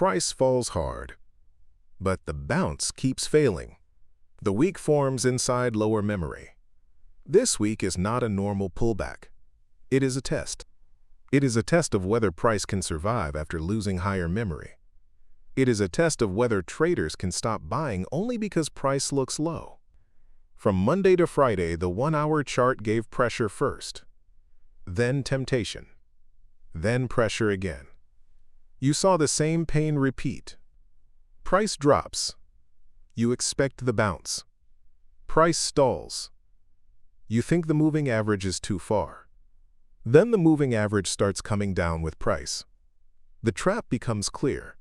Price falls hard, but the bounce keeps failing. The week forms inside lower memory. This week is not a normal pullback. It is a test. It is a test of whether price can survive after losing higher memory. It is a test of whether traders can stop buying only because price looks low. From Monday to Friday, the 1-hour chart gave pressure first, then temptation, then pressure again. You saw the same pain repeat. Price drops. You expect the bounce. Price stalls. You think the moving average is too far. Then the moving average starts coming down with price. The trap becomes clear.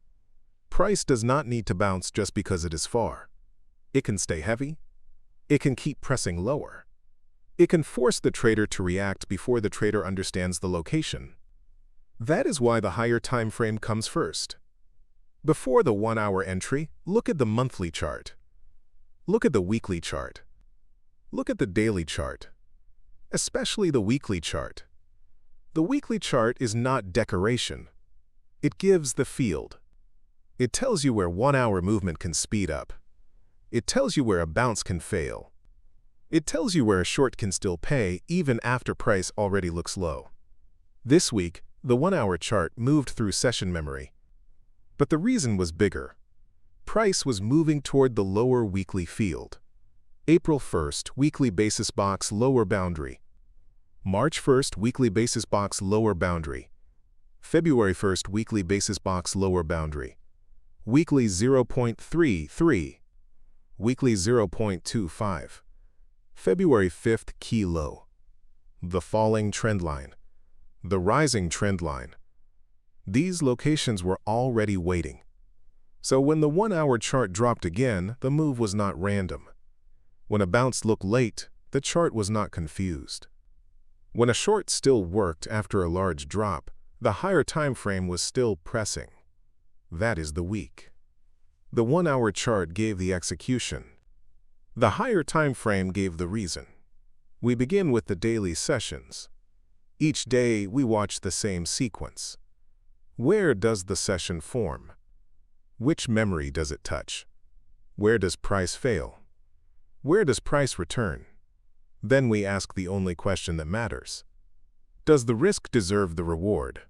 Price does not need to bounce just because it is far. It can stay heavy. It can keep pressing lower. It can force the trader to react before the trader understands the location. That is why the higher time frame comes first. Before the 1-hour entry, look at the monthly chart. Look at the weekly chart. Look at the daily chart, especially the weekly chart. The weekly chart is not decoration. It gives the field. It tells you where 1-hour movement can speed up. It tells you where a bounce can fail. It tells you where a short can still pay even after price already looks low. This week, the 1-hour chart moved through session memory. But the reason was bigger. Price was moving toward the lower weekly field. April 1st, weekly basis box lower boundary. March 1st, weekly basis box lower boundary. February 1st, weekly basis box lower boundary. Weekly 0.33. Weekly 0.25. February 5th, key low. The falling trend line. The rising trend line. These locations were already waiting. So when the 1-hour chart dropped again, the move was not random. When a bounce looked late, the chart was not confused. When a short still worked after a large drop, the higher time frame was still pressing. That is the week. The 1-hour chart gave the execution. The higher time frame gave the reason. We begin with the daily sessions. Each day, we watch the same sequence. Where does the session form? Which memory does it touch? Where does price fail? Where does price return? Then we ask the only question that matters. Does the risk deserve the reward?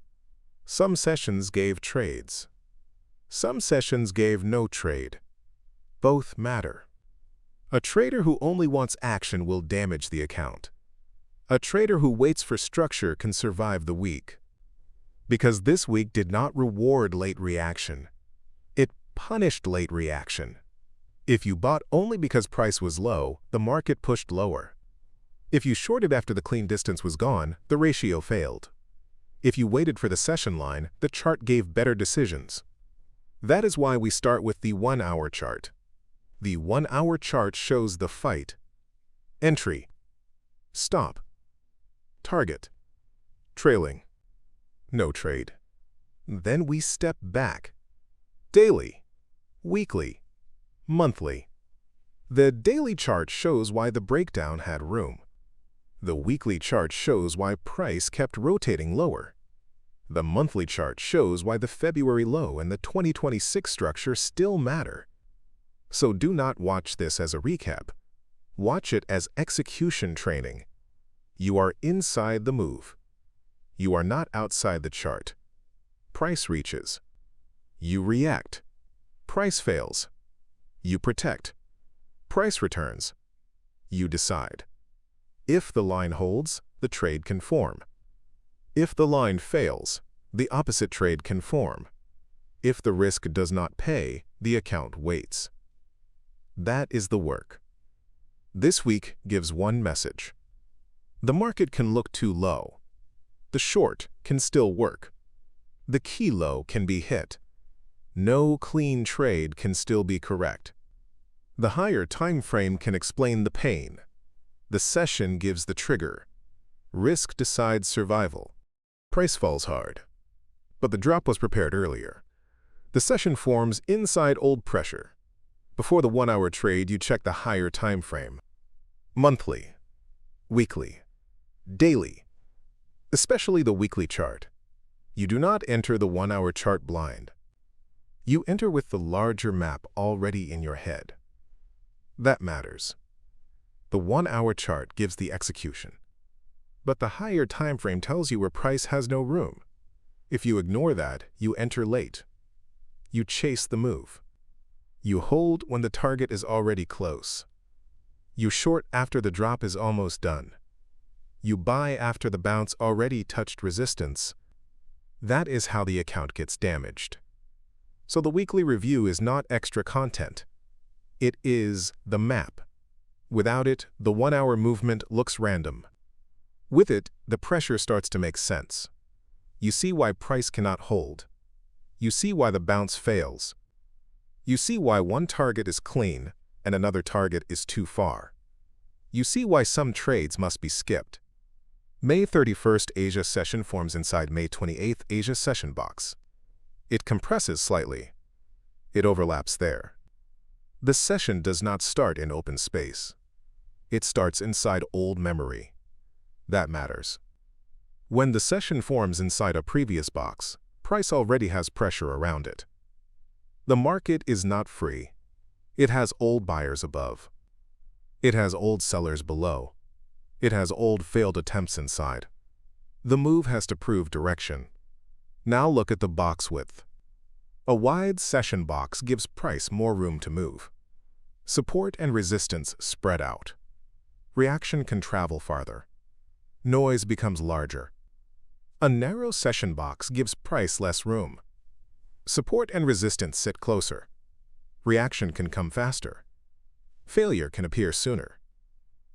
Some sessions gave trades. Some sessions gave no trade. Both matter. A trader who only wants action will damage the account. A trader who waits for structure can survive the week. Because this week did not reward late reaction. It punished late reaction. If you bought only because price was low, the market pushed lower. If you shorted after the clean distance was gone, the ratio failed. If you waited for the session line, the chart gave better decisions. That is why we start with the 1-hour chart. The 1-hour chart shows the fight. Entry. Stop. Target. Trailing. No trade. Then we step back. Daily. Weekly. Monthly. The daily chart shows why the breakdown had room. The weekly chart shows why price kept rotating lower. The monthly chart shows why the February low and the 2026 structure still matter. So do not watch this as a recap. Watch it as execution training. You are inside the move. You are not outside the chart. Price reaches. You react. Price fails. You protect. Price returns. You decide. If the line holds, the trade can form. If the line fails, the opposite trade can form. If the risk does not pay, the account waits. That is the work. This week gives one message. The market can look too low. The short can still work. The key low can be hit. No clean trade can still be correct. The higher time frame can explain the pain. The session gives the trigger. Risk decides survival. Price falls hard. But the drop was prepared earlier. The session forms inside old pressure. Before the 1-hour trade, you check the higher time frame. Monthly, weekly, daily, especially the weekly chart. You do not enter the 1-hour chart blind. You enter with the larger map already in your head. That matters. The 1-hour chart gives the execution. But the higher time frame tells you where price has no room. If you ignore that, you enter late. You chase the move. You hold when the target is already close. You short after the drop is almost done. You buy after the bounce already touched resistance. That is how the account gets damaged. So the weekly review is not extra content. It is the map. Without it, the 1-hour movement looks random. With it, the pressure starts to make sense. You see why price cannot hold. You see why the bounce fails. You see why one target is clean and another target is too far. You see why some trades must be skipped. May 31st Asia session forms inside May 28th Asia session box. It compresses slightly. It overlaps there. The session does not start in open space. It starts inside old memory. That matters. When the session forms inside a previous box, price already has pressure around it. The market is not free. It has old buyers above. It has old sellers below. It has old failed attempts inside. The move has to prove direction. Now look at the box width. A wide session box gives price more room to move. Support and resistance spread out. Reaction can travel farther. Noise becomes larger. A narrow session box gives price less room. Support and resistance sit closer. Reaction can come faster. Failure can appear sooner.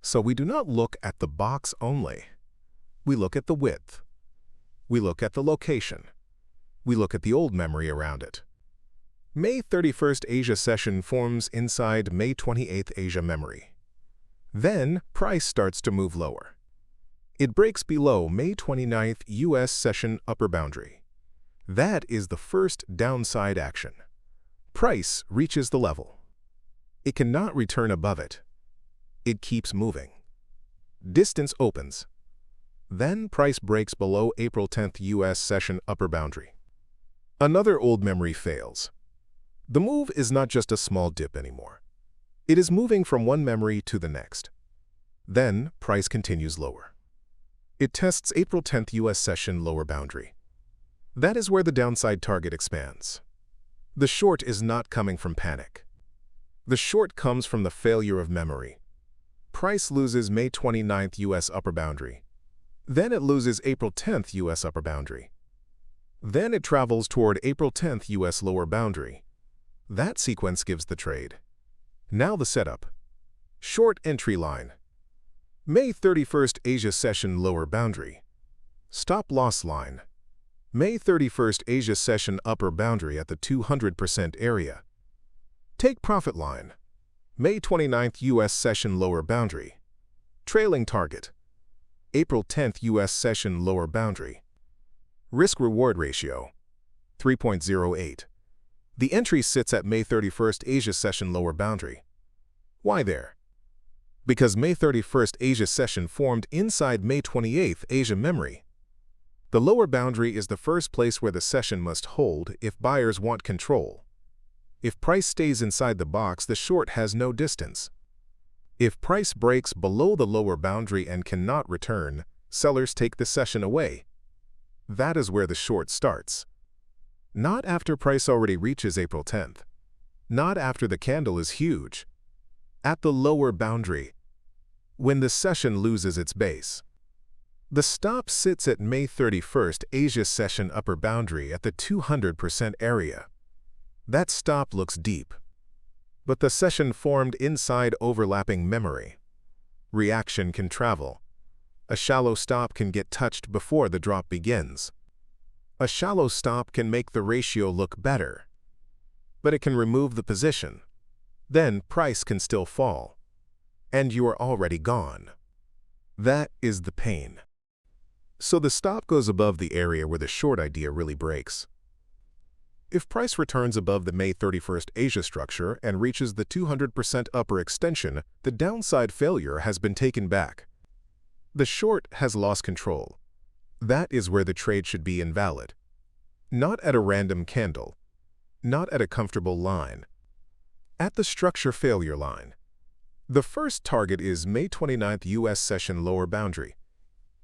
So we do not look at the box only. We look at the width. We look at the location. We look at the old memory around it. May 31st Asia session forms inside May 28th Asia memory. Then price starts to move lower. It breaks below May 29th US session upper boundary. That is the first downside action. Price reaches the level. It cannot return above it. It keeps moving. Distance opens. Then price breaks below April 10th US session upper boundary. Another old memory fails. The move is not just a small dip anymore. It is moving from one memory to the next. Then price continues lower. It tests April 10th US session lower boundary. That is where the downside target expands. The short is not coming from panic. The short comes from the failure of memory. Price loses May 29th US upper boundary. Then it loses April 10th US upper boundary. Then it travels toward April 10th US lower boundary. That sequence gives the trade. Now the setup. Short entry line. May 31st Asia session lower boundary. Stop loss line. May 31st Asia session upper boundary at the 200% area. Take profit line. May 29th US session lower boundary. Trailing target. April 10th US session lower boundary. Risk-reward ratio. 3.08. The entry sits at May 31st Asia session lower boundary. Why there? Because May 31st Asia session formed inside May 28th Asia memory. The lower boundary is the first place where the session must hold if buyers want control. If price stays inside the box, the short has no distance. If price breaks below the lower boundary and cannot return, sellers take the session away. That is where the short starts. Not after price already reaches April 10th. Not after the candle is huge. At the lower boundary. When the session loses its base. The stop sits at May 31st Asia session upper boundary at the 200% area. That stop looks deep. But the session formed inside overlapping memory. Reaction can travel. A shallow stop can get touched before the drop begins. A shallow stop can make the ratio look better. But it can remove the position. Then price can still fall. And you are already gone. That is the pain. So the stop goes above the area where the short idea really breaks. If price returns above the May 31st Asia structure and reaches the 200% upper extension, the downside failure has been taken back. The short has lost control. That is where the trade should be invalid. Not at a random candle. not at a comfortable line. At the structure failure line. The first target is May 29th U.S. session lower boundary.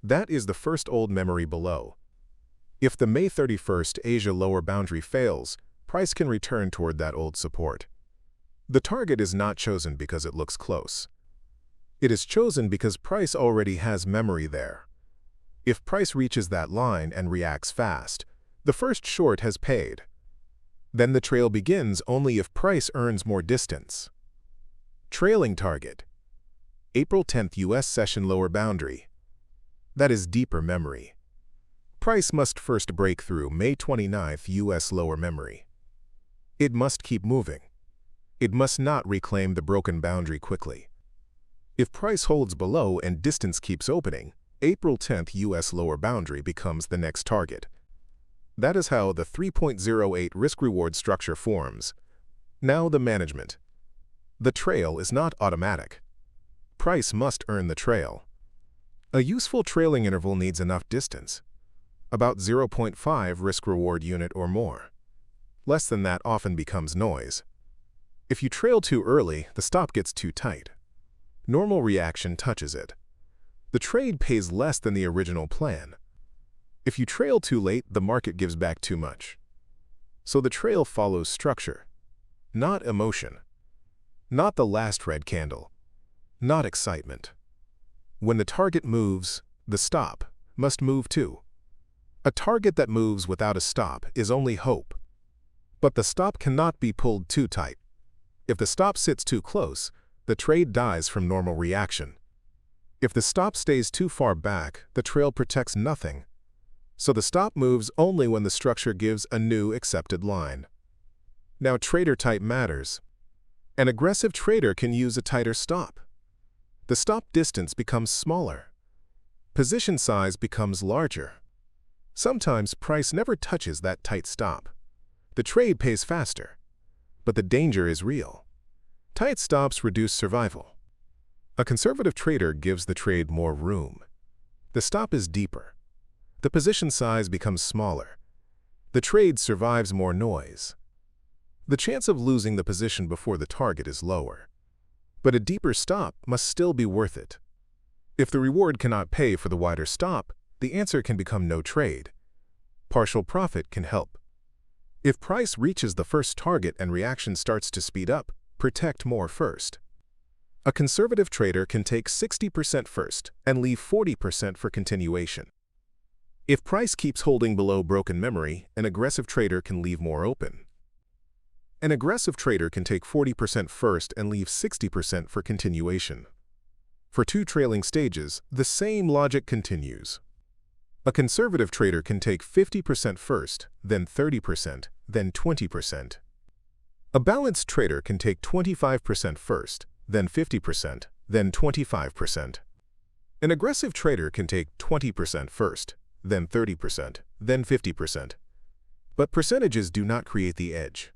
That is the first old memory below. If the May 31st Asia lower boundary fails, price can return toward that old support. The target is not chosen because it looks close. It is chosen because price already has memory there. If price reaches that line and reacts fast, the first short has paid. Then the trail begins only if price earns more distance. Trailing target. April 10th U.S. session lower boundary. That is deeper memory. Price must first break through May 29th U.S. lower memory. It must keep moving. It must not reclaim the broken boundary quickly. If price holds below and distance keeps opening, April 10th U.S. lower boundary becomes the next target. That is how the 3.08 risk-reward structure forms. Now the management. The trail is not automatic. Price must earn the trail. A useful trailing interval needs enough distance, about 0.5 risk-reward unit or more. Less than that often becomes noise. If you trail too early, the stop gets too tight. Normal reaction touches it. The trade pays less than the original plan. If you trail too late, the market gives back too much. So the trail follows structure, not emotion, not the last red candle, not excitement. When the target moves, the stop must move too. A target that moves without a stop is only hope. But the stop cannot be pulled too tight. If the stop sits too close, the trade dies from normal reaction. If the stop stays too far back, the trail protects nothing. So the stop moves only when the structure gives a new accepted line. Now trader type matters. An aggressive trader can use a tighter stop. The stop distance becomes smaller. Position size becomes larger. Sometimes price never touches that tight stop. The trade pays faster, but the danger is real. Tight stops reduce survival. A conservative trader gives the trade more room. The stop is deeper. The position size becomes smaller. The trade survives more noise. The chance of losing the position before the target is lower. But a deeper stop must still be worth it. If the reward cannot pay for the wider stop, the answer can become no trade. Partial profit can help. If price reaches the first target and reaction starts to speed up, protect more first. A conservative trader can take 60% first and leave 40% for continuation. If price keeps holding below broken memory, an aggressive trader can leave more open. An aggressive trader can take 40% first and leave 60% for continuation. For two trailing stages, the same logic continues. A conservative trader can take 50% first, then 30%, then 20%. A balanced trader can take 25% first, then 50%, then 25%. An aggressive trader can take 20% first, then 30%, then 50%. But percentages do not create the edge.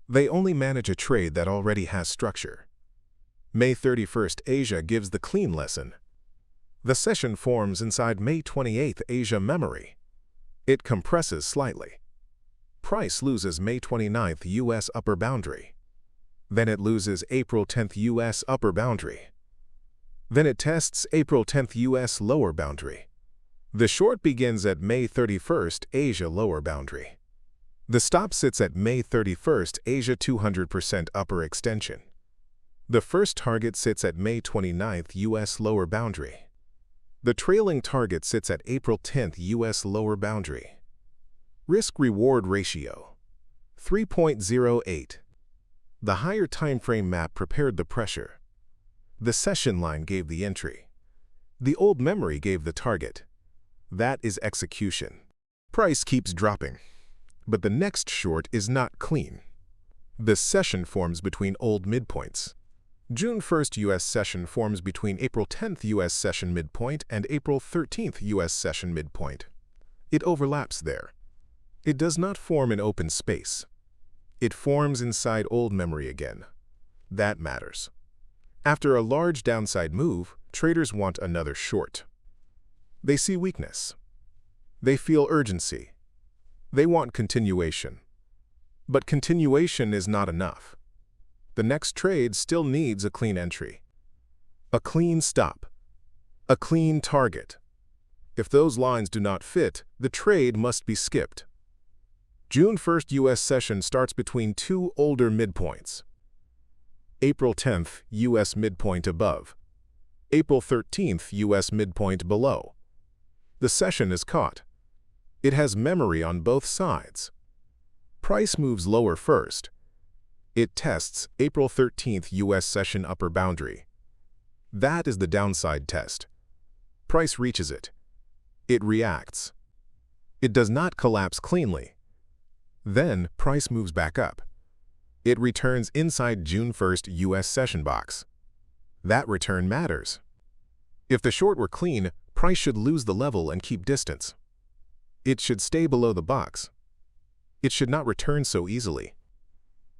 They only manage a trade that already has structure. May 31st Asia gives the clean lesson. The session forms inside May 28th Asia memory. It compresses slightly. Price loses May 29th U.S. upper boundary. Then it loses April 10th U.S. upper boundary. Then it tests April 10th U.S. lower boundary. The short begins at May 31st Asia lower boundary. The stop sits at May 31st Asia 200% upper extension. The first target sits at May 29th U.S. lower boundary. The trailing target sits at April 10th U.S. lower boundary. Risk-reward ratio 3.08. The higher timeframe map prepared the pressure. The session line gave the entry. The old memory gave the target. That is execution. Price keeps dropping, but the next short is not clean. The session forms between old midpoints. June 1st U.S. session forms between April 10th U.S. session midpoint and April 13th U.S. session midpoint. It overlaps there. It does not form in open space. It forms inside old memory again. That matters. After a large downside move, traders want another short. They see weakness. They feel urgency. They want continuation. But continuation is not enough. The next trade still needs a clean entry, a clean stop, a clean target. If those lines do not fit, the trade must be skipped. June 1st U.S. session starts between two older midpoints. April 10th U.S. midpoint above. April 13th U.S. midpoint below. The session is caught. It has memory on both sides. Price moves lower first. It tests April 13th U.S. session upper boundary. That is the downside test. Price reaches it. It reacts. It does not collapse cleanly. Then price moves back up. It returns inside June 1st U.S. session box. That return matters. If the short were clean, price should lose the level and keep distance. It should stay below the box. It should not return so easily.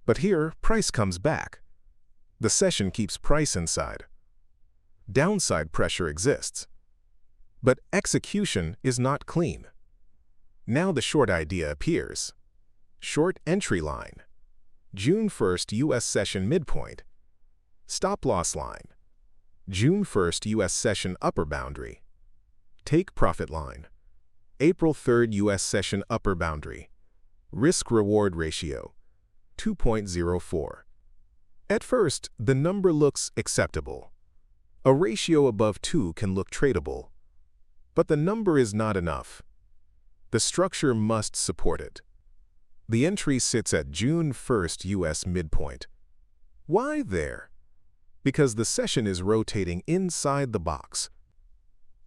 But here, price comes back. The session keeps price inside. Downside pressure exists. But execution is not clean. Now the short idea appears. Short entry line. June 1st U.S. session midpoint. Stop loss line. June 1st U.S. session upper boundary. Take profit line. April 3rd U.S. session upper boundary. Risk-reward ratio, 2.04. At first, the number looks acceptable. A ratio above 2 can look tradable. But the number is not enough. The structure must support it. The entry sits at June 1st U.S. midpoint. Why there? Because the session is rotating inside the box.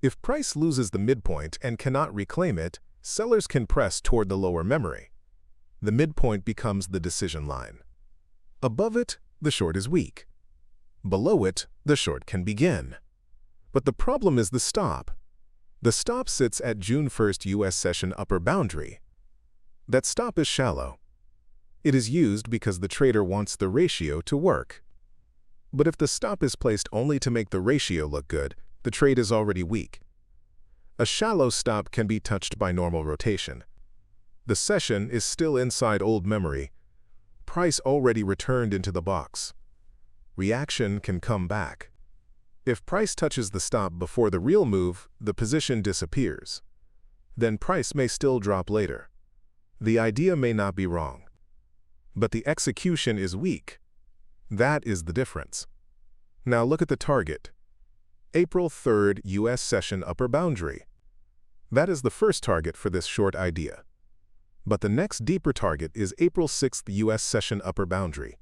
If price loses the midpoint and cannot reclaim it, sellers can press toward the lower memory. The midpoint becomes the decision line. Above it, the short is weak. Below it, the short can begin. But the problem is the stop. The stop sits at June 1st U.S. session upper boundary. That stop is shallow. It is used because the trader wants the ratio to work. But if the stop is placed only to make the ratio look good, the trade is already weak. A shallow stop can be touched by normal rotation. The session is still inside old memory. Price already returned into the box. Reaction can come back. If price touches the stop before the real move, the position disappears. Then price may still drop later. The idea may not be wrong. But the execution is weak. That is the difference. Now look at the target. April 3rd U.S. session upper boundary. That is the first target for this short idea. But the next deeper target is April 6th U.S. session upper boundary.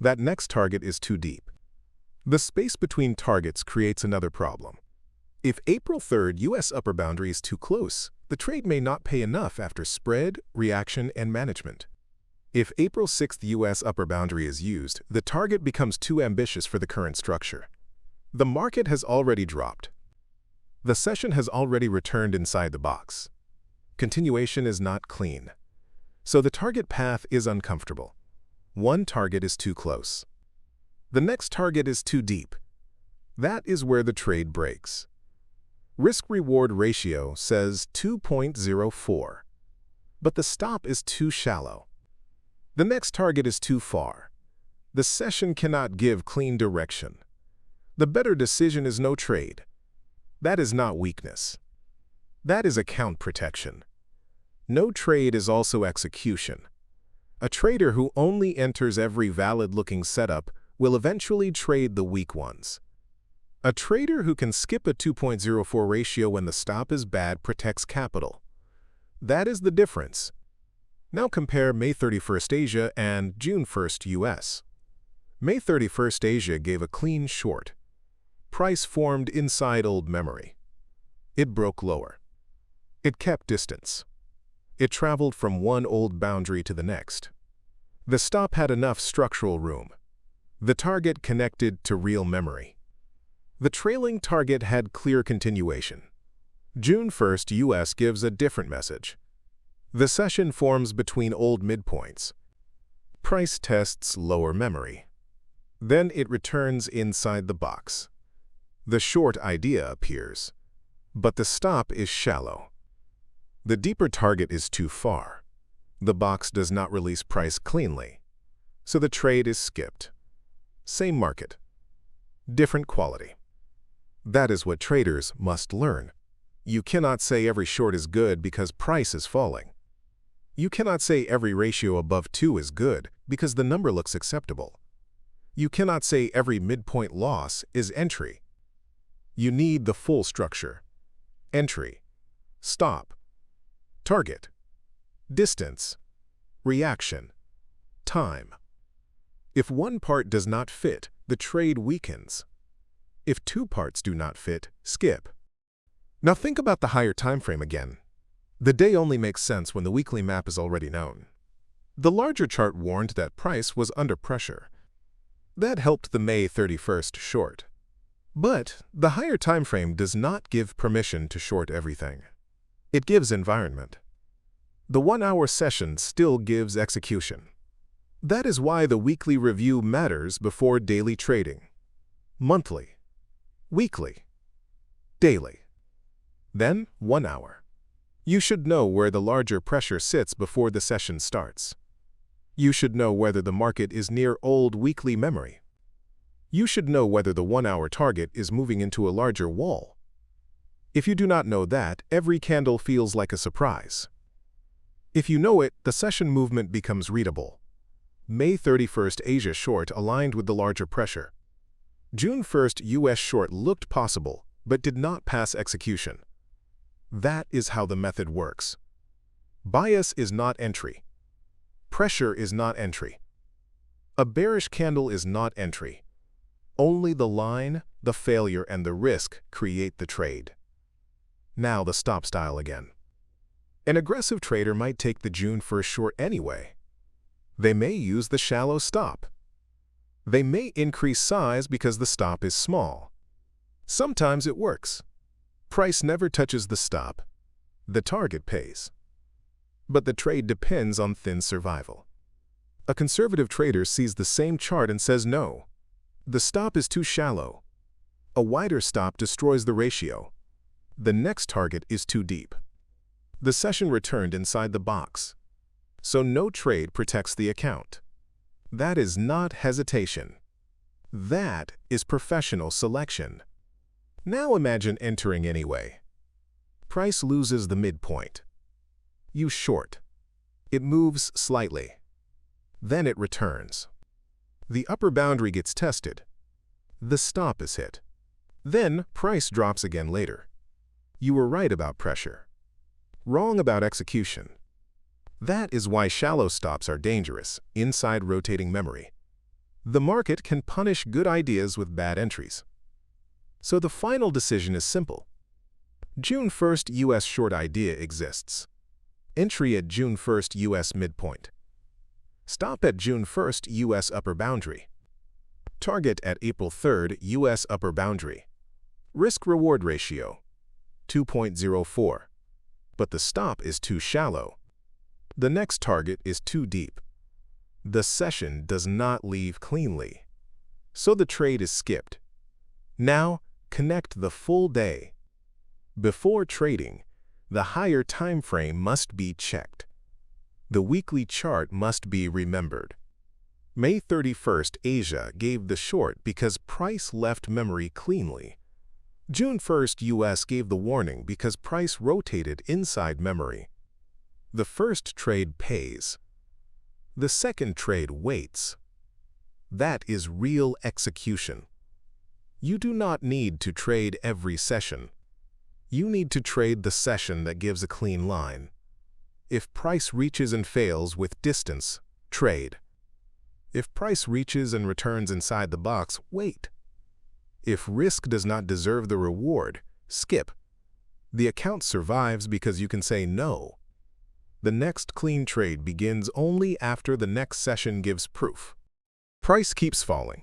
That next target is too deep. The space between targets creates another problem. If April 3rd U.S. upper boundary is too close, the trade may not pay enough after spread, reaction, and management. If April 6th U.S. upper boundary is used, the target becomes too ambitious for the current structure. The market has already dropped. The session has already returned inside the box. Continuation is not clean. So the target path is uncomfortable. One target is too close. The next target is too deep. That is where the trade breaks. Risk-reward ratio says 2.04. But the stop is too shallow. The next target is too far. The session cannot give clean direction. The better decision is no trade. That is not weakness. That is account protection. No trade is also execution. A trader who only enters every valid-looking setup will eventually trade the weak ones. A trader who can skip a 2.04 ratio when the stop is bad protects capital. That is the difference. Now compare May 31st Asia and June 1st US. May 31st Asia gave a clean short. Price formed inside old memory. It broke lower. It kept distance. It traveled from one old boundary to the next. The stop had enough structural room. The target connected to real memory. The trailing target had clear continuation. June 1st US gives a different message. The session forms between old midpoints. Price tests lower memory. Then it returns inside the box. The short idea appears. But the stop is shallow. The deeper target is too far. The box does not release price cleanly, so the trade is skipped. Same market, different quality. That is what traders must learn. You cannot say every short is good because price is falling. You cannot say every ratio above 2 is good because the number looks acceptable. You cannot say every midpoint loss is entry. You need the full structure: entry, stop, target, distance, reaction, time. If one part does not fit, the trade weakens. If two parts do not fit, skip. Now think about the higher time frame again. The day only makes sense when the weekly map is already known. The larger chart warned that price was under pressure. That helped the May 31st short. But the higher time frame does not give permission to short everything. It gives environment. The 1-hour session still gives execution. That is why the weekly review matters before daily trading. Monthly, weekly, daily. Then 1 hour. You should know where the larger pressure sits before the session starts. You should know whether the market is near old weekly memory. You should know whether the 1-hour target is moving into a larger wall. If you do not know that, every candle feels like a surprise. If you know it, the session movement becomes readable. May 31st Asia short aligned with the larger pressure. June 1st US short looked possible, but did not pass execution. That is how the method works. Bias is not entry. Pressure is not entry. A bearish candle is not entry. Only the line, the failure, and the risk create the trade. Now the stop style again. An aggressive trader might take the June 1st short anyway. They may use the shallow stop. They may increase size because the stop is small. Sometimes it works. Price never touches the stop. The target pays. But the trade depends on thin survival. A conservative trader sees the same chart and says no. The stop is too shallow. A wider stop destroys the ratio. The next target is too deep. The session returned inside the box. So no trade protects the account. That is not hesitation. That is professional selection. Now imagine entering anyway. Price loses the midpoint. You short. It moves slightly. Then it returns. The upper boundary gets tested. The stop is hit. Then price drops again later. You were right about pressure. Wrong about execution. That is why shallow stops are dangerous inside rotating memory. The market can punish good ideas with bad entries. So the final decision is simple. June 1st US short idea exists. Entry at June 1st US midpoint. Stop at June 1st US upper boundary. Target at April 3rd US upper boundary. Risk-reward ratio, 2.04. But the stop is too shallow. The next target is too deep. The session does not leave cleanly. So the trade is skipped. Now, connect the full day. Before trading, the higher time frame must be checked. The weekly chart must be remembered. May 31st Asia gave the short because price left memory cleanly. June 1st US gave the warning because price rotated inside memory. The first trade pays. The second trade waits. That is real execution. You do not need to trade every session. You need to trade the session that gives a clean line. If price reaches and fails with distance, trade. If price reaches and returns inside the box, wait. If risk does not deserve the reward, skip. The account survives because you can say no. The next clean trade begins only after the next session gives proof. Price keeps falling.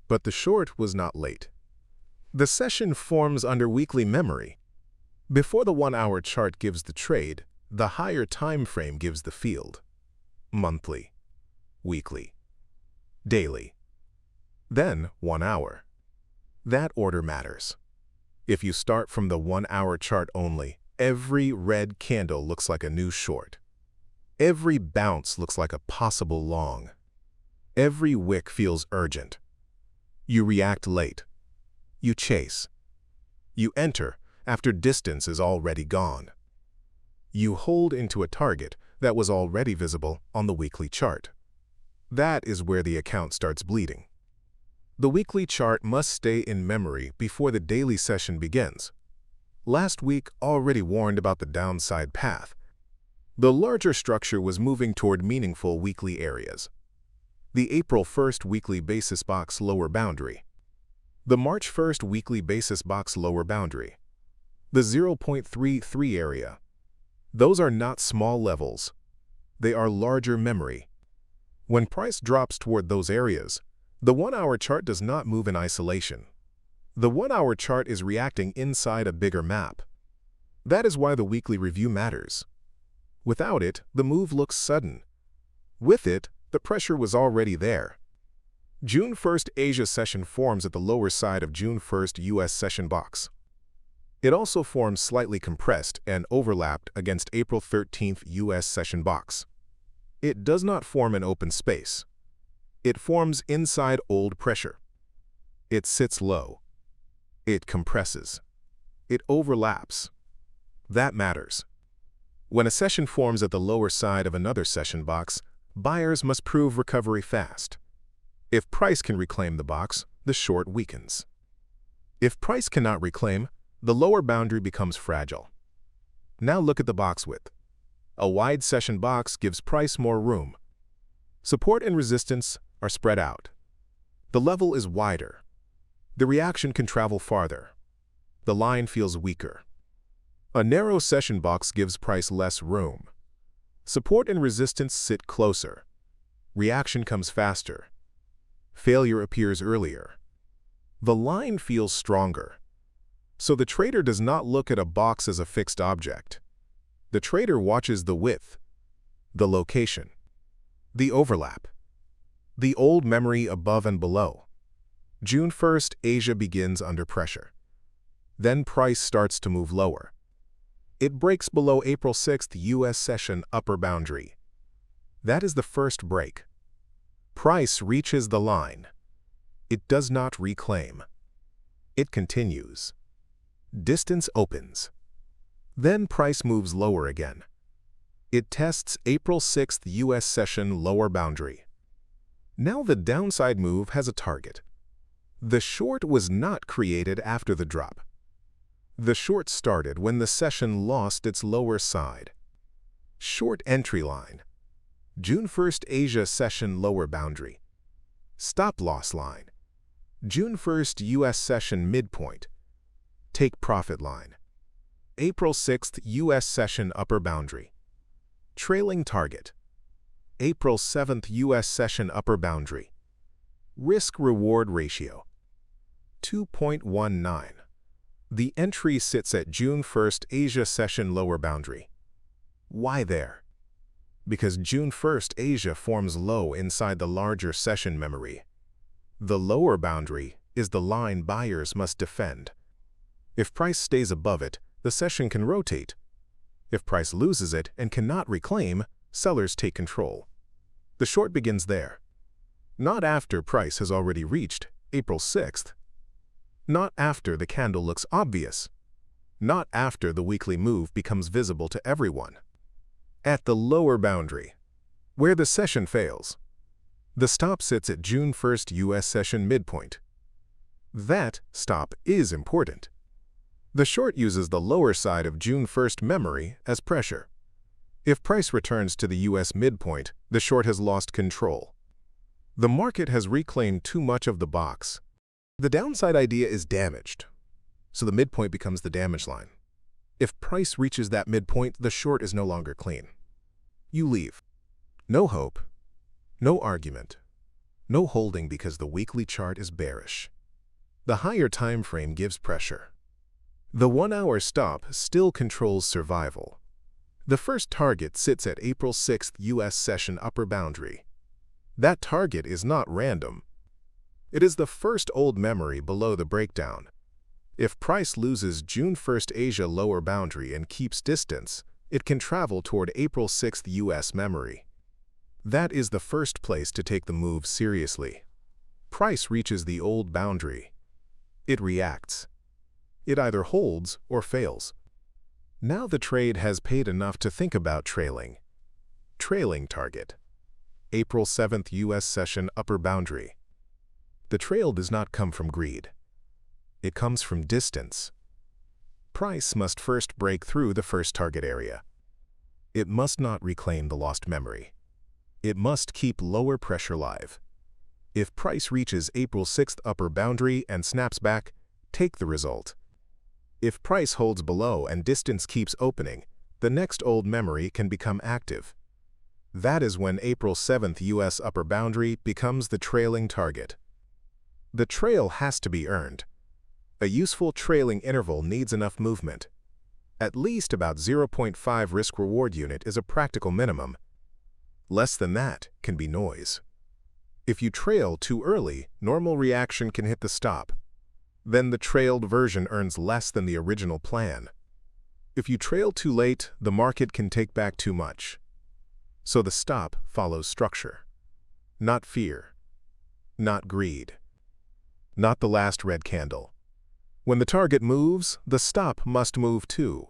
But the short was not late. The session forms under weekly memory. Before the 1-hour chart gives the trade, the higher time frame gives the field. Monthly, weekly, daily. Then 1 hour. That order matters. If you start from the 1-hour chart only, every red candle looks like a new short. Every bounce looks like a possible long. Every wick feels urgent. You react late. You chase. You enter after distance is already gone. You hold into a target that was already visible on the weekly chart. That is where the account starts bleeding. The weekly chart must stay in memory before the daily session begins. Last week already warned about the downside path. The larger structure was moving toward meaningful weekly areas. The April 1st weekly basis box lower boundary. The March 1st weekly basis box lower boundary. The 0.33 area. Those are not small levels. They are larger memory. When price drops toward those areas, the 1-hour chart does not move in isolation. The 1-hour chart is reacting inside a bigger map. That is why the weekly review matters. Without it, the move looks sudden. With it, the pressure was already there. June 1st Asia session forms at the lower side of June 1st US session box. It also forms slightly compressed and overlapped against April 13th US session box. It does not form an open space. It forms inside old pressure. It sits low. It compresses. It overlaps. That matters. When a session forms at the lower side of another session box, buyers must prove recovery fast. If price can reclaim the box, the short weakens. If price cannot reclaim, the lower boundary becomes fragile. Now look at the box width. A wide session box gives price more room. Support and resistance are spread out. The level is wider. The reaction can travel farther. The line feels weaker. A narrow session box gives price less room. Support and resistance sit closer. Reaction comes faster. Failure appears earlier. The line feels stronger. So the trader does not look at a box as a fixed object. The trader watches the width, the location, the overlap, the old memory above and below. June 1st, Asia begins under pressure. Then price starts to move lower. It breaks below April 6th US session upper boundary. That is the first break. Price reaches the line. It does not reclaim. It continues. Distance opens. Then price moves lower again. It tests April 6th US session lower boundary. Now the downside move has a target. The short was not created after the drop. The short started when the session lost its lower side. Short entry line. June 1st Asia session lower boundary. Stop loss line. June 1st US session midpoint. Take profit line. April 6th US session upper boundary. Trailing target. April 7th US session upper boundary. Risk-reward ratio. 2.19. The entry sits at June 1st Asia session lower boundary. Why there? Because June 1st Asia forms low inside the larger session memory. The lower boundary is the line buyers must defend. If price stays above it, the session can rotate. If price loses it and cannot reclaim, sellers take control. The short begins there. Not after price has already reached April 6th. Not after the candle looks obvious. Not after the weekly move becomes visible to everyone. At the lower boundary, where the session fails, the stop sits at June 1st US session midpoint. That stop is important. The short uses the lower side of June 1st memory as pressure. If price returns to the US midpoint, the short has lost control. The market has reclaimed too much of the box. The downside idea is damaged, so the midpoint becomes the damage line. If price reaches that midpoint, the short is no longer clean. You leave. No hope, no argument, no holding because the weekly chart is bearish. The higher time frame gives pressure. The 1-hour stop still controls survival. The first target sits at April 6th US session upper boundary. That target is not random. It is the first old memory below the breakdown. If price loses June 1st Asia lower boundary and keeps distance, it can travel toward April 6th U.S. memory. That is the first place to take the move seriously. Price reaches the old boundary. It reacts. It either holds or fails. Now the trade has paid enough to think about trailing. Trailing target. April 7th U.S. session upper boundary. The trail does not come from greed. It comes from distance. Price must first break through the first target area. It must not reclaim the lost memory. It must keep lower pressure live. If price reaches April 6th upper boundary and snaps back, take the result. If price holds below and distance keeps opening, the next old memory can become active. That is when April 7th U.S. upper boundary becomes the trailing target. The trail has to be earned. A useful trailing interval needs enough movement. At least about 0.5 risk-reward unit is a practical minimum. Less than that can be noise. If you trail too early, normal reaction can hit the stop. Then the trailed version earns less than the original plan. If you trail too late, the market can take back too much. So the stop follows structure. Not fear. Not greed. Not the last red candle. When the target moves, the stop must move too.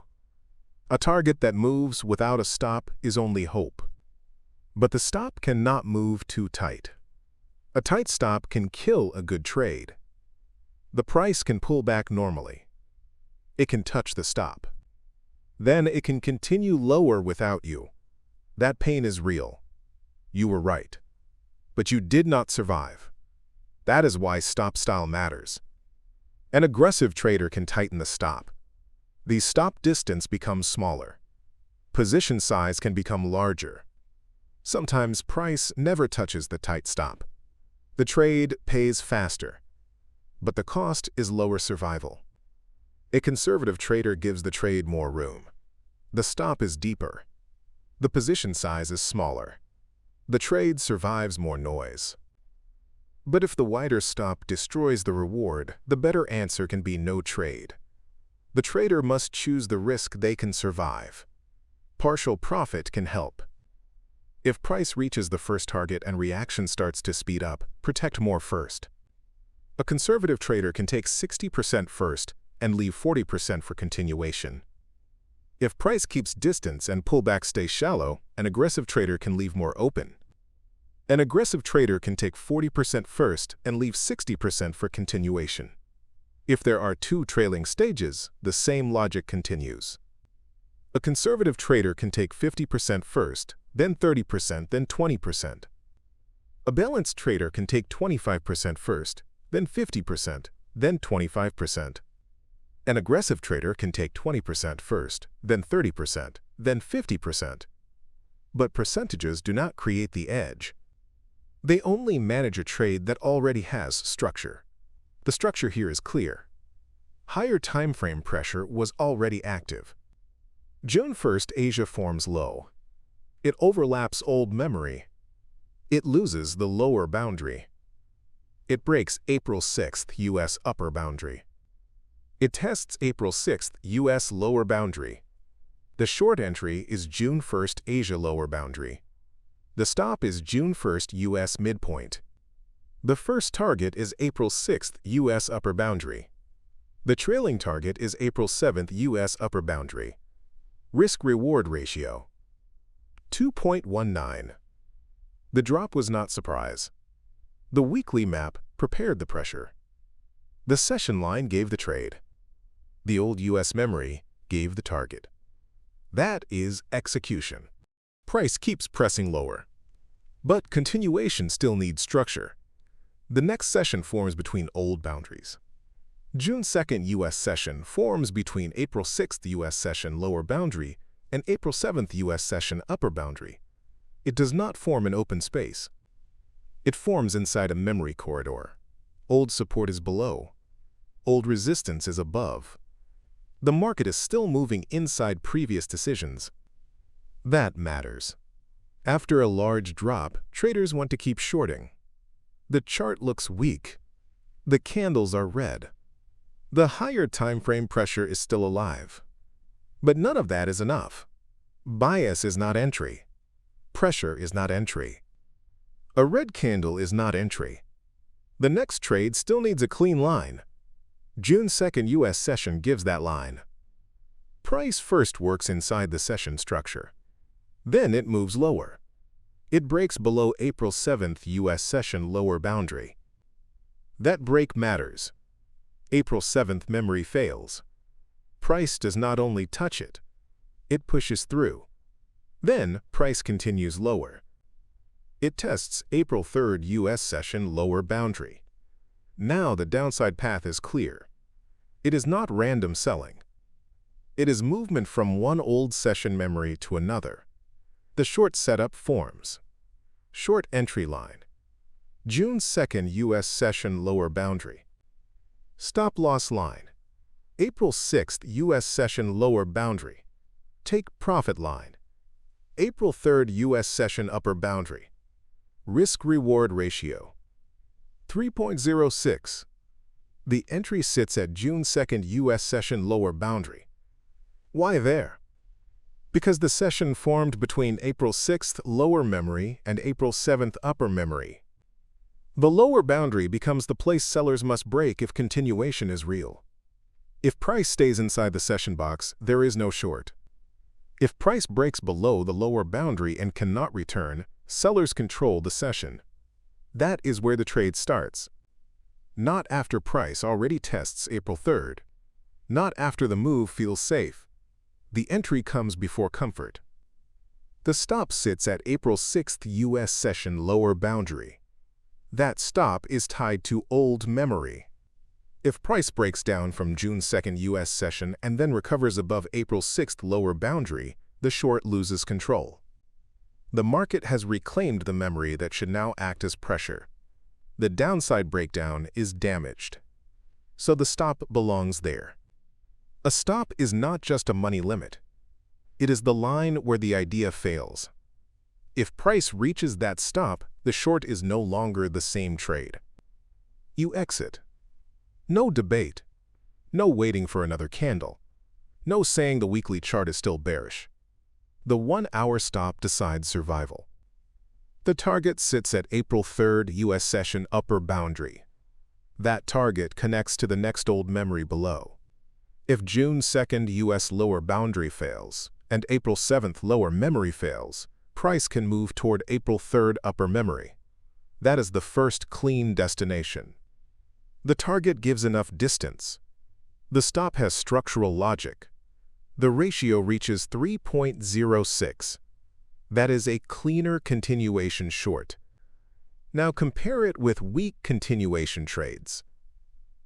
A target that moves without a stop is only hope. But the stop cannot move too tight. A tight stop can kill a good trade. The price can pull back normally. It can touch the stop. Then it can continue lower without you. That pain is real. You were right. But you did not survive. That is why stop style matters. An aggressive trader can tighten the stop. The stop distance becomes smaller. Position size can become larger. Sometimes price never touches the tight stop. The trade pays faster, but the cost is lower survival. A conservative trader gives the trade more room. The stop is deeper. The position size is smaller. The trade survives more noise. But if the wider stop destroys the reward, the better answer can be no trade. The trader must choose the risk they can survive. Partial profit can help. If price reaches the first target and reaction starts to speed up, protect more first. A conservative trader can take 60% first and leave 40% for continuation. If price keeps distance and pullback stays shallow, an aggressive trader can leave more open. An aggressive trader can take 40% first and leave 60% for continuation. If there are two trailing stages, the same logic continues. A conservative trader can take 50% first, then 30%, then 20%. A balanced trader can take 25% first, then 50%, then 25%. An aggressive trader can take 20% first, then 30%, then 50%. But percentages do not create the edge. They only manage a trade that already has structure. The structure here is clear. Higher time frame pressure was already active. June 1st Asia forms low. It overlaps old memory. It loses the lower boundary. It breaks April 6th U.S. upper boundary. It tests April 6th U.S. lower boundary. The short entry is June 1st Asia lower boundary. The stop is June 1st U.S. midpoint. The first target is April 6th U.S. upper boundary. The trailing target is April 7th U.S. upper boundary. Risk-reward ratio 2.19. The drop was not surprise. The weekly map prepared the pressure. The session line gave the trade. The old U.S. memory gave the target. That is execution. Price keeps pressing lower. But continuation still needs structure. The next session forms between old boundaries. June 2nd U.S. session forms between April 6th U.S. session lower boundary and April 7th U.S. session upper boundary. It does not form an open space. It forms inside a memory corridor. Old support is below. Old resistance is above. The market is still moving inside previous decisions. That matters. After a large drop, traders want to keep shorting. The chart looks weak. The candles are red. The higher time frame pressure is still alive. But none of that is enough. Bias is not entry. Pressure is not entry. A red candle is not entry. The next trade still needs a clean line. June 2nd U.S. session gives that line. Price first works inside the session structure. Then it moves lower. It breaks below April 7th U.S. session lower boundary. That break matters. April 7th memory fails. Price does not only touch it, it pushes through. Then price continues lower. It tests April 3rd U.S. session lower boundary. Now the downside path is clear. It is not random selling. It is movement from one old session memory to another. The short setup forms. Short entry line. June 2nd U.S. session lower boundary. Stop loss line. April 6th U.S. session lower boundary. Take profit line. April 3rd U.S. session upper boundary. Risk-reward ratio 3.06. The entry sits at June 2nd U.S. session lower boundary. Why there? Because the session formed between April 6th lower memory and April 7th upper memory. The lower boundary becomes the place sellers must break if continuation is real. If price stays inside the session box, there is no short. If price breaks below the lower boundary and cannot return, sellers control the session. That is where the trade starts. Not after price already tests April 3rd. Not after the move feels safe. The entry comes before comfort. The stop sits at April 6th U.S. session lower boundary. That stop is tied to old memory. If price breaks down from June 2nd U.S. session and then recovers above April 6th lower boundary, the short loses control. The market has reclaimed the memory that should now act as pressure. The downside breakdown is damaged. So the stop belongs there. A stop is not just a money limit. It is the line where the idea fails. If price reaches that stop, the short is no longer the same trade. You exit. No debate. No waiting for another candle. No saying the weekly chart is still bearish. The 1-hour stop decides survival. The target sits at April 3rd U.S. session upper boundary. That target connects to the next old memory below. If June 2nd U.S. lower boundary fails and April 7th lower memory fails, price can move toward April 3rd upper memory. That is the first clean destination. The target gives enough distance. The stop has structural logic. The ratio reaches 3.06. That is a cleaner continuation short. Now compare it with weak continuation trades.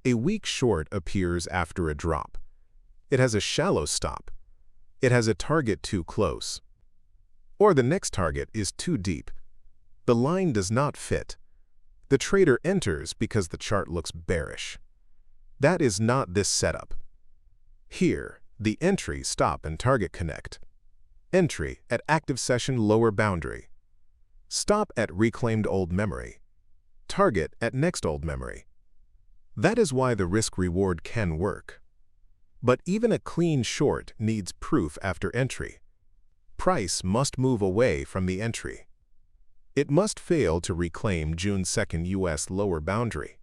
A weak short appears after a drop. It has a shallow stop. It has a target too close. Or the next target is too deep. The line does not fit. The trader enters because the chart looks bearish. That is not this setup. Here, the entry, stop, and target connect. Entry at active session lower boundary. Stop at reclaimed old memory. Target at next old memory. That is why the risk-reward can work. But even a clean short needs proof after entry. Price must move away from the entry. It must fail to reclaim June 2nd U.S. lower boundary.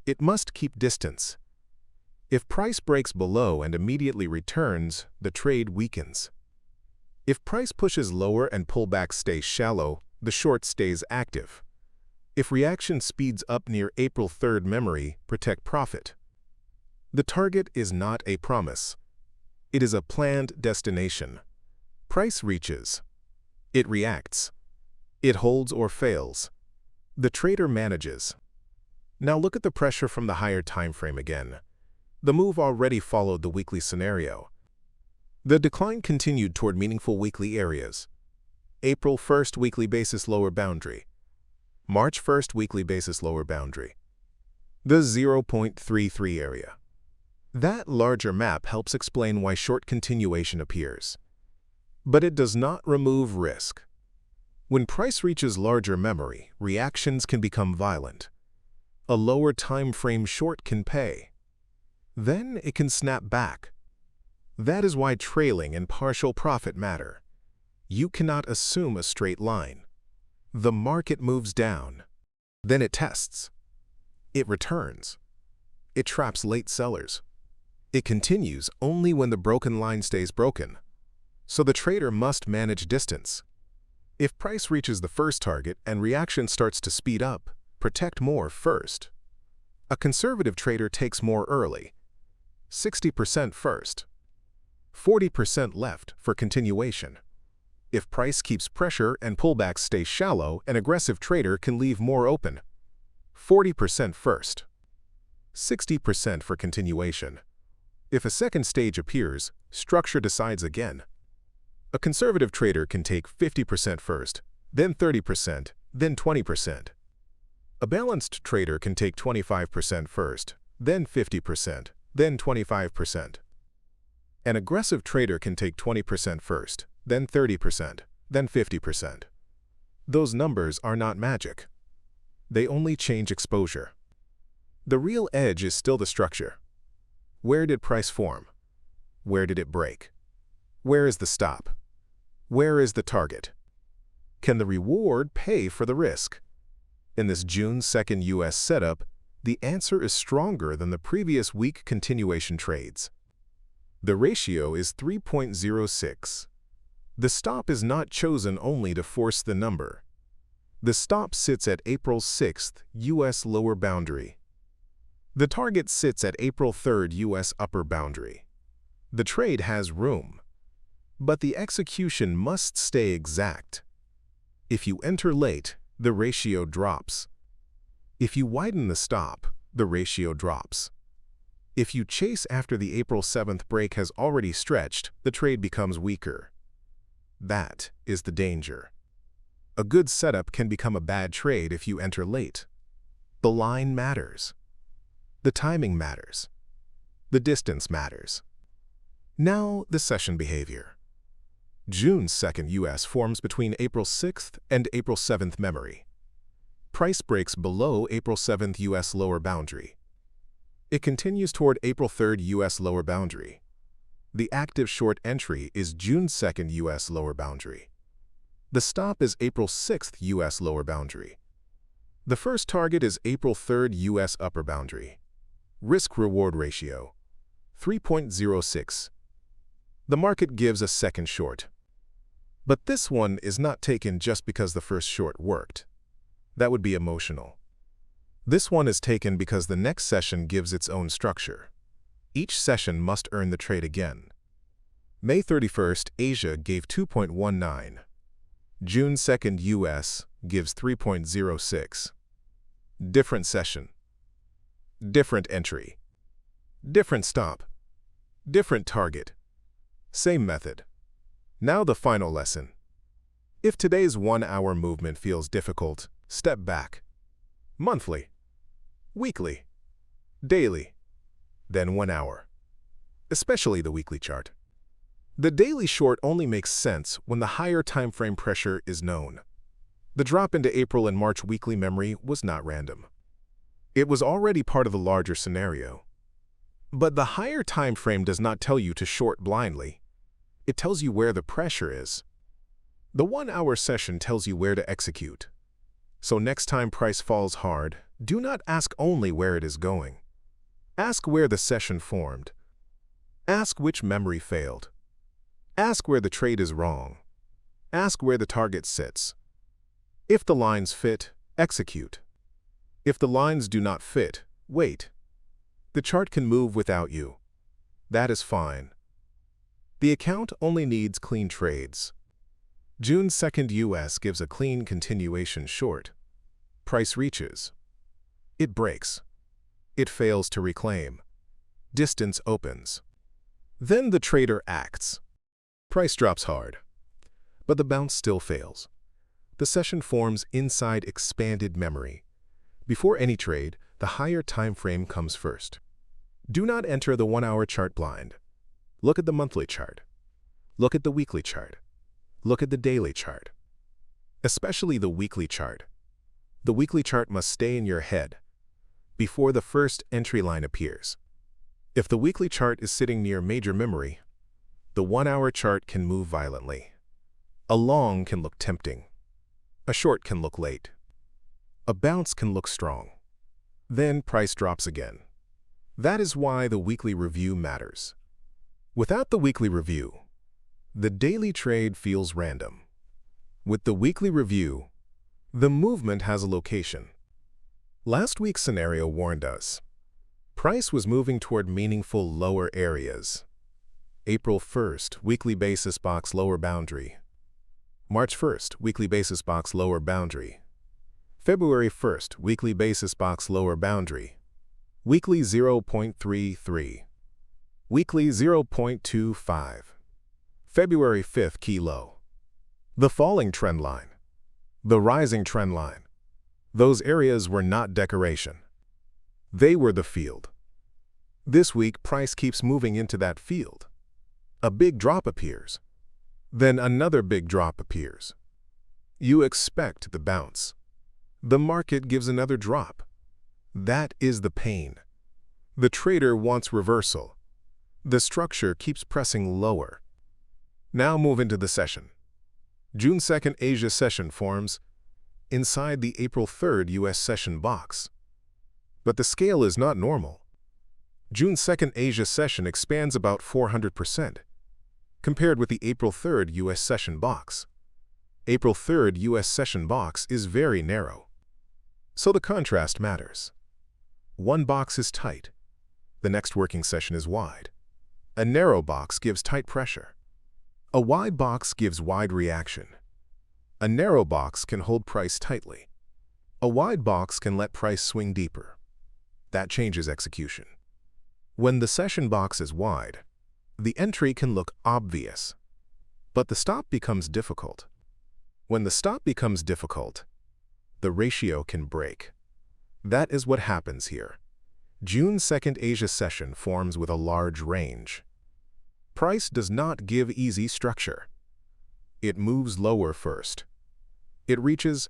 It must keep distance. If price breaks below and immediately returns, the trade weakens. If price pushes lower and pullback stays shallow, the short stays active. If reaction speeds up near April 3rd memory, protect profit. The target is not a promise. It is a planned destination. Price reaches. It reacts. It holds or fails. The trader manages. Now look at the pressure from the higher time frame again. The move already followed the weekly scenario. The decline continued toward meaningful weekly areas. April 1st weekly basis lower boundary. March 1st weekly basis lower boundary. The 0.33 area. That larger map helps explain why short continuation appears. But it does not remove risk. When price reaches larger memory, reactions can become violent. A lower time frame short can pay. Then it can snap back. That is why trailing and partial profit matter. You cannot assume a straight line. The market moves down. Then it tests. It returns. It traps late sellers. It continues only when the broken line stays broken. So the trader must manage distance. If price reaches the first target and reaction starts to speed up, protect more first. A conservative trader takes more early. 60% first. 40% left for continuation. If price keeps pressure and pullbacks stay shallow, an aggressive trader can leave more open. 40% first. 60% for continuation. If a second stage appears, structure decides again. A conservative trader can take 50% first, then 30%, then 20%. A balanced trader can take 25% first, then 50%, then 25%. An aggressive trader can take 20% first, then 30%, then 50%. Those numbers are not magic. They only change exposure. The real edge is still the structure. Where did price form? Where did it break? Where is the stop? Where is the target? Can the reward pay for the risk? In this June 2nd U.S. setup, the answer is stronger than the previous week continuation trades. The ratio is 3.06. The stop is not chosen only to force the number. The stop sits at April 6th U.S. lower boundary. The target sits at April 3rd U.S. upper boundary. The trade has room, but the execution must stay exact. If you enter late, the ratio drops. If you widen the stop, the ratio drops. If you chase after the April 7th break has already stretched, the trade becomes weaker. That is the danger. A good setup can become a bad trade if you enter late. The line matters. The timing matters. The distance matters. Now, the session behavior. June 2nd U.S. forms between April 6th and April 7th memory. Price breaks below April 7th U.S. lower boundary. It continues toward April 3rd U.S. lower boundary. The active short entry is June 2nd U.S. lower boundary. The stop is April 6th U.S. lower boundary. The first target is April 3rd U.S. upper boundary. Risk-reward ratio, 3.06. The market gives a second short. But this one is not taken just because the first short worked. That would be emotional. This one is taken because the next session gives its own structure. Each session must earn the trade again. May 31st, Asia gave 2.19. June 2nd, U.S. gives 3.06. Different session. Different entry. Different stop. Different target. Same method. Now the final lesson. If today's 1-hour movement feels difficult, step back. Monthly. Weekly. Daily. Then 1 hour. Especially the weekly chart. The daily short only makes sense when the higher time frame pressure is known. The drop into April and March weekly memory was not random. It was already part of the larger scenario. But the higher time frame does not tell you to short blindly. It tells you where the pressure is. The 1-hour session tells you where to execute. So next time price falls hard, do not ask only where it is going. Ask where the session formed. Ask which memory failed. Ask where the trade is wrong. Ask where the target sits. If the lines fit, execute. If the lines do not fit, wait. The chart can move without you. That is fine. The account only needs clean trades. June 2nd U.S. gives a clean continuation short. Price reaches. It breaks. It fails to reclaim. Distance opens. Then the trader acts. Price drops hard. But the bounce still fails. The session forms inside expanded memory. Before any trade, the higher time frame comes first. Do not enter the 1-hour chart blind. Look at the monthly chart. Look at the weekly chart. Look at the daily chart. Especially the weekly chart. The weekly chart must stay in your head before the first entry line appears. If the weekly chart is sitting near major memory, the 1-hour chart can move violently. A long can look tempting. A short can look late. A bounce can look strong. Then price drops again. That is why the weekly review matters. Without the weekly review, the daily trade feels random. With the weekly review, the movement has a location. Last week's scenario warned us. Price was moving toward meaningful lower areas. April 1st, weekly basis box lower boundary. March 1st, weekly basis box lower boundary. February 1st, weekly basis box lower boundary. Weekly 0.33. Weekly 0.25. February 5th, key low. The falling trend line. The rising trend line. Those areas were not decoration. They were the field. This week, price keeps moving into that field. A big drop appears. Then another big drop appears. You expect the bounce. The market gives another drop. That is the pain. The trader wants reversal. The structure keeps pressing lower. Now move into the session. June 2nd Asia session forms inside the April 3rd US session box. But the scale is not normal. June 2nd Asia session expands about 400%, compared with the April 3rd US session box. April 3rd US session box is very narrow. So the contrast matters. One box is tight. The next working session is wide. A narrow box gives tight pressure. A wide box gives wide reaction. A narrow box can hold price tightly. A wide box can let price swing deeper. That changes execution. When the session box is wide, the entry can look obvious, but the stop becomes difficult. When the stop becomes difficult, the ratio can break. That is what happens here. June 2nd Asia session forms with a large range. Price does not give easy structure. It moves lower first. It reaches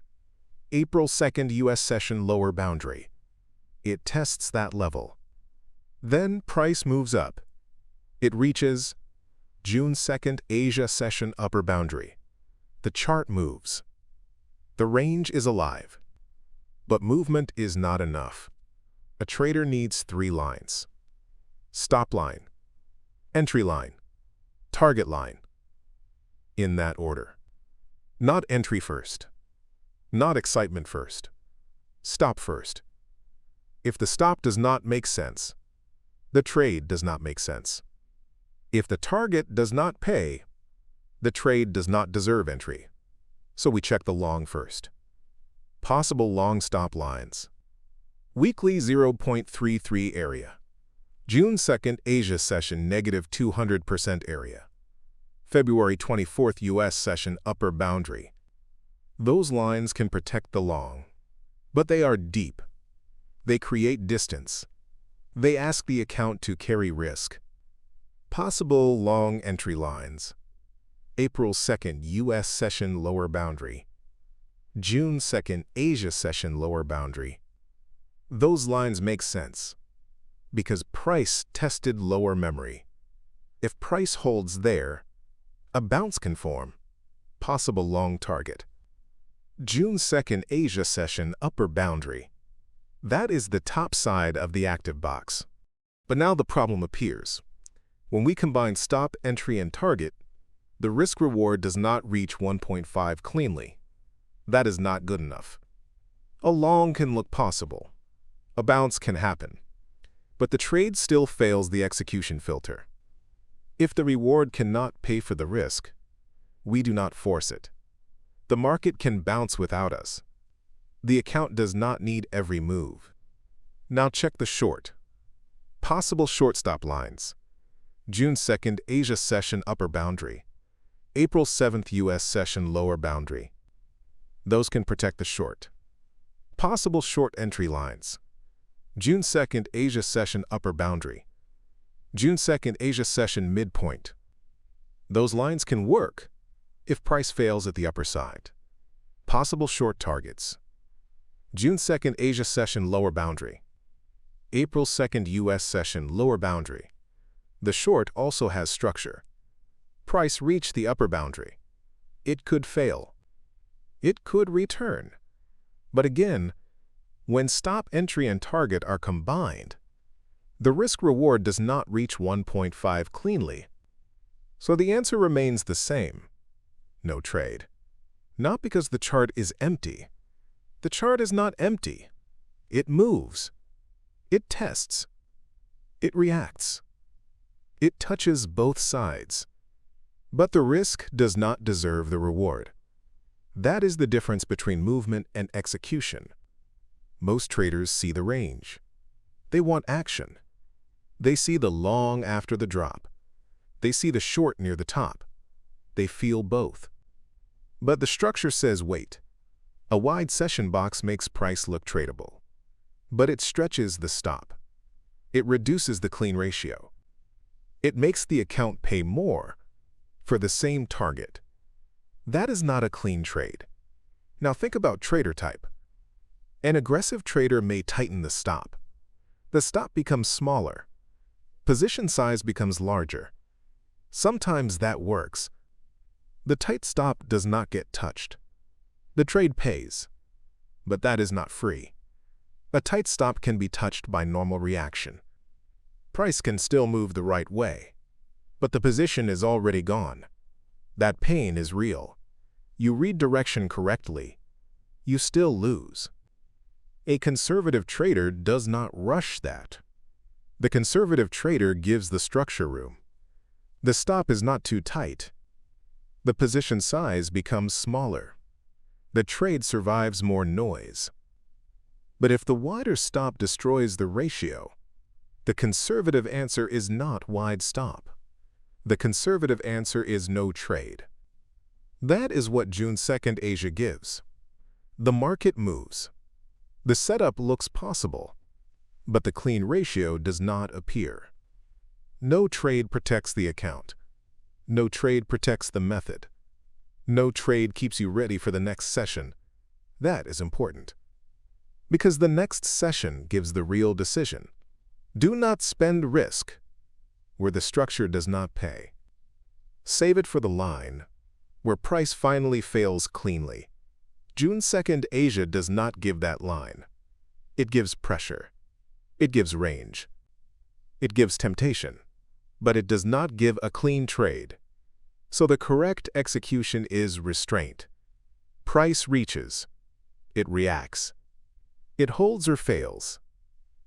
April 2nd US session lower boundary. It tests that level. Then price moves up. It reaches June 2nd Asia session upper boundary. The chart moves. The range is alive. But movement is not enough. A trader needs 3 lines. Stop line, entry line, target line. In that order. Not entry first. Not excitement first. Stop first. If the stop does not make sense, the trade does not make sense. If the target does not pay, the trade does not deserve entry. So we check the long first. Possible long stop lines. Weekly 0.33 area. June 2nd Asia session negative 200% area. February 24th US session upper boundary. Those lines can protect the long, but they are deep. They create distance. They ask the account to carry risk. Possible long entry lines. April 2nd US session lower boundary. June 2nd Asia session lower boundary. Those lines make sense because price tested lower memory. If price holds there, a bounce can form. Possible long target. June 2nd Asia session upper boundary. That is the top side of the active box. But now the problem appears. When we combine stop, entry, and target, the risk-reward does not reach 1.5 cleanly. That is not good enough. A long can look possible. A bounce can happen. But the trade still fails the execution filter. If the reward cannot pay for the risk, we do not force it. The market can bounce without us. The account does not need every move. Now check the short. Possible short stop lines. June 2nd Asia session upper boundary. April 7th US session lower boundary. Those can protect the short. Possible short entry lines. June 2nd Asia session upper boundary. June 2nd Asia session midpoint. Those lines can work if price fails at the upper side. Possible short targets. June 2nd Asia session lower boundary. April 2nd US session lower boundary. The short also has structure. Price reached the upper boundary. it could fail. It could return. But again, when stop entry and target are combined, the risk-reward does not reach 1.5 cleanly. So the answer remains the same. No trade. Not because the chart is empty. The chart is not empty. It moves. It tests. It reacts. It touches both sides. But the risk does not deserve the reward. That is the difference between movement and execution. Most traders see the range. They want action. They see the long after the drop. They see the short near the top. They feel both. But the structure says wait. A wide session box makes price look tradable. But it stretches the stop. It reduces the clean ratio. It makes the account pay more for the same target. That is not a clean trade. Now think about trader type. An aggressive trader may tighten the stop. The stop becomes smaller. Position size becomes larger. Sometimes that works. The tight stop does not get touched. The trade pays. But that is not free. A tight stop can be touched by normal reaction. Price can still move the right way. But the position is already gone. That pain is real. You read direction correctly. You still lose. A conservative trader does not rush that. The conservative trader gives the structure room. The stop is not too tight. The position size becomes smaller. The trade survives more noise. But if the wider stop destroys the ratio, the conservative answer is not wide stop. The conservative answer is no trade. That is what June 2nd Asia gives. The market moves. The setup looks possible, but the clean ratio does not appear. No trade protects the account. No trade protects the method. No trade keeps you ready for the next session. That is important. Because the next session gives the real decision. Do not spend risk where the structure does not pay. Save it for the line where price finally fails cleanly. June 2nd Asia does not give that line. It gives pressure. It gives range. It gives temptation. But it does not give a clean trade. So the correct execution is restraint. Price reaches. It reacts. It holds or fails.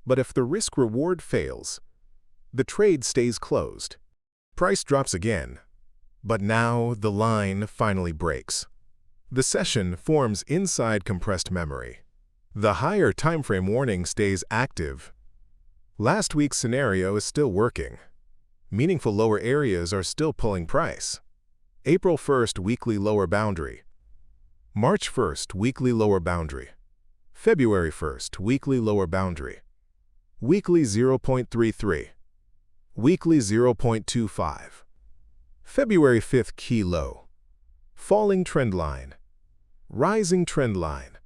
But if the risk-reward fails, the trade stays closed. Price drops again. But now the line finally breaks. The session forms inside compressed memory. The higher timeframe warning stays active. Last week's scenario is still working. Meaningful lower areas are still pulling price. April 1st weekly lower boundary. March 1st weekly lower boundary. February 1st weekly lower boundary. Weekly 0.33. Weekly 0.25. February 5th key low. Falling trend line. Rising trend line.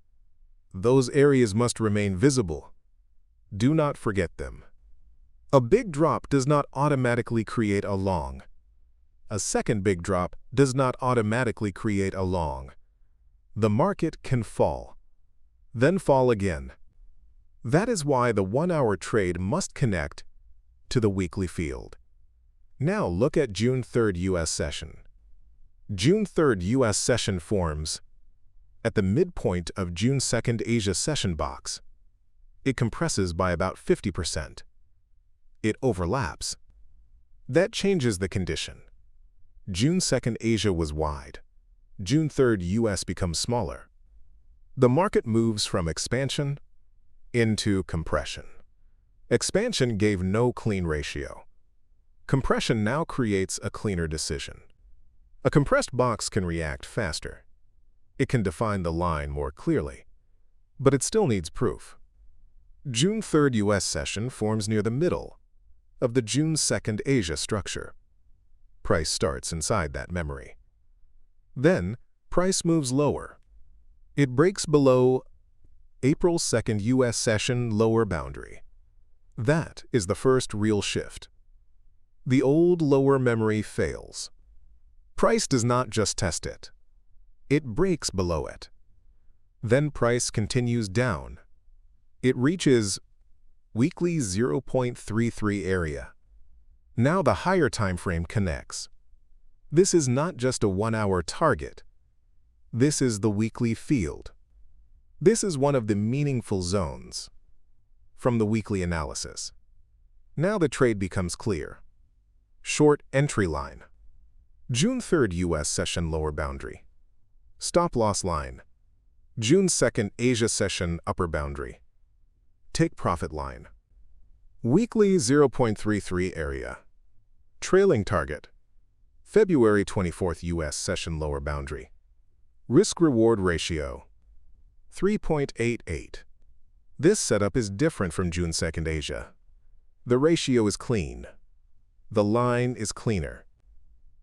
Those areas must remain visible. Do not forget them. A big drop does not automatically create a long. A second big drop does not automatically create a long. The market can fall, then fall again. That is why the 1-hour trade must connect to the weekly field. Now look at June 3rd U.S. session. June 3rd U.S. session forms at the midpoint of June 2nd Asia session box. It compresses by about 50%. It overlaps. That changes the condition. June 2nd Asia was wide. June 3rd U.S. becomes smaller. The market moves from expansion into compression. Expansion gave no clean ratio. Compression now creates a cleaner decision. A compressed box can react faster. It can define the line more clearly, but it still needs proof. June 3rd U.S. session forms near the middle of the June 2nd Asia structure. Price starts inside that memory. Then, price moves lower. It breaks below April 2nd U.S. session lower boundary. That is the first real shift. The old lower memory fails. Price does not just test it. It breaks below it. Then price continues down. It reaches weekly 0.33 area. Now the higher time frame connects. This is not just a 1-hour target. This is the weekly field. This is one of the meaningful zones from the weekly analysis. Now the trade becomes clear. Short entry line. June 3rd U.S. session lower boundary. Stop loss line. June 2nd Asia session upper boundary. Take profit line. Weekly 0.33 area. Trailing target. February 24th U.S. session lower boundary. Risk-reward ratio 3.88. This setup is different from June 2nd Asia. The ratio is clean. The line is cleaner.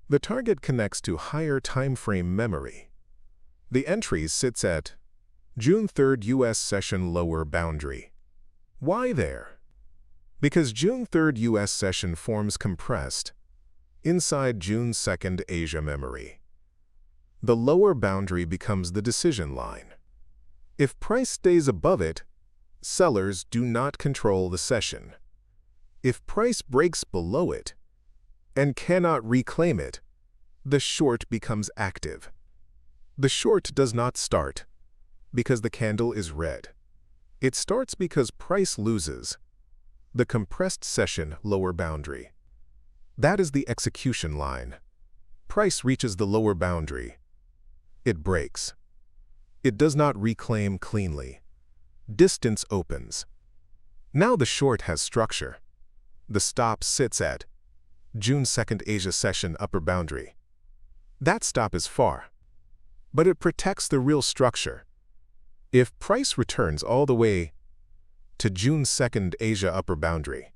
The target connects to higher time frame memory. The entries sits at June 3rd U.S. session lower boundary. Why there? Because June 3rd U.S. session forms compressed inside June 2nd Asia memory. The lower boundary becomes the decision line. If price stays above it, sellers do not control the session. If price breaks below it and cannot reclaim it, the short becomes active. The short does not start because the candle is red. It starts because price loses the compressed session lower boundary. That is the execution line. Price reaches the lower boundary. It breaks. It does not reclaim cleanly. Distance opens. Now the short has structure. The stop sits at June 2nd Asia session upper boundary. That stop is far, but it protects the real structure. If price returns all the way to June 2nd Asia upper boundary,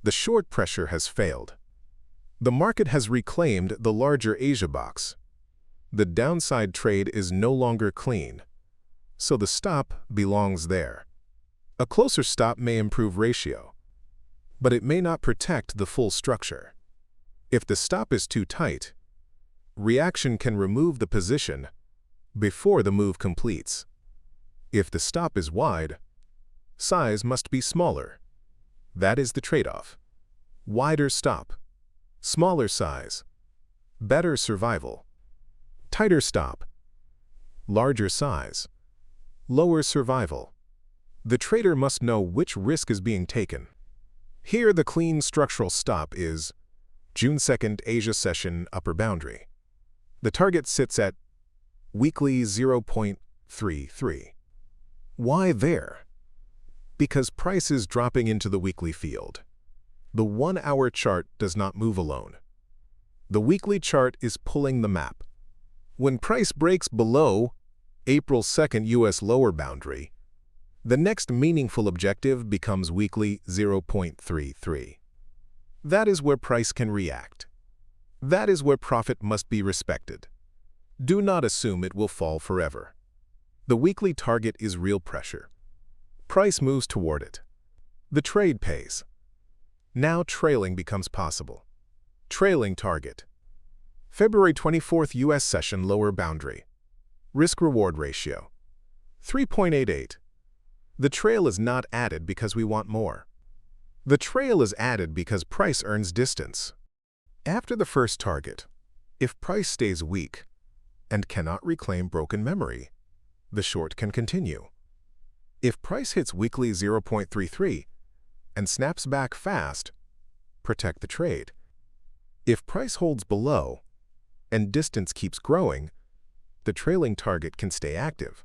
the short pressure has failed. The market has reclaimed the larger Asia box. The downside trade is no longer clean, so the stop belongs there. A closer stop may improve ratio, but it may not protect the full structure. If the stop is too tight, reaction can remove the position before the move completes. If the stop is wide, size must be smaller. That is the trade-off. Wider stop, smaller size, better survival. Tighter stop, larger size, lower survival. The trader must know which risk is being taken. Here the clean structural stop is June 2nd Asia session upper boundary. The target sits at weekly 0.33. Why there? Because price is dropping into the weekly field. The 1-hour chart does not move alone. The weekly chart is pulling the map. When price breaks below April 2nd U.S. lower boundary, the next meaningful objective becomes weekly 0.33. That is where price can react. That is where profit must be respected. Do not assume it will fall forever. The weekly target is real pressure. Price moves toward it. The trade pays. Now trailing becomes possible. Trailing target. February 24th U.S. session lower boundary. Risk-reward ratio 3.88. The trail is not added because we want more. The trail is added because price earns distance. After the first target, if price stays weak and cannot reclaim broken memory, the short can continue. If price hits weekly 0.33 and snaps back fast, protect the trade. If price holds below and distance keeps growing, the trailing target can stay active.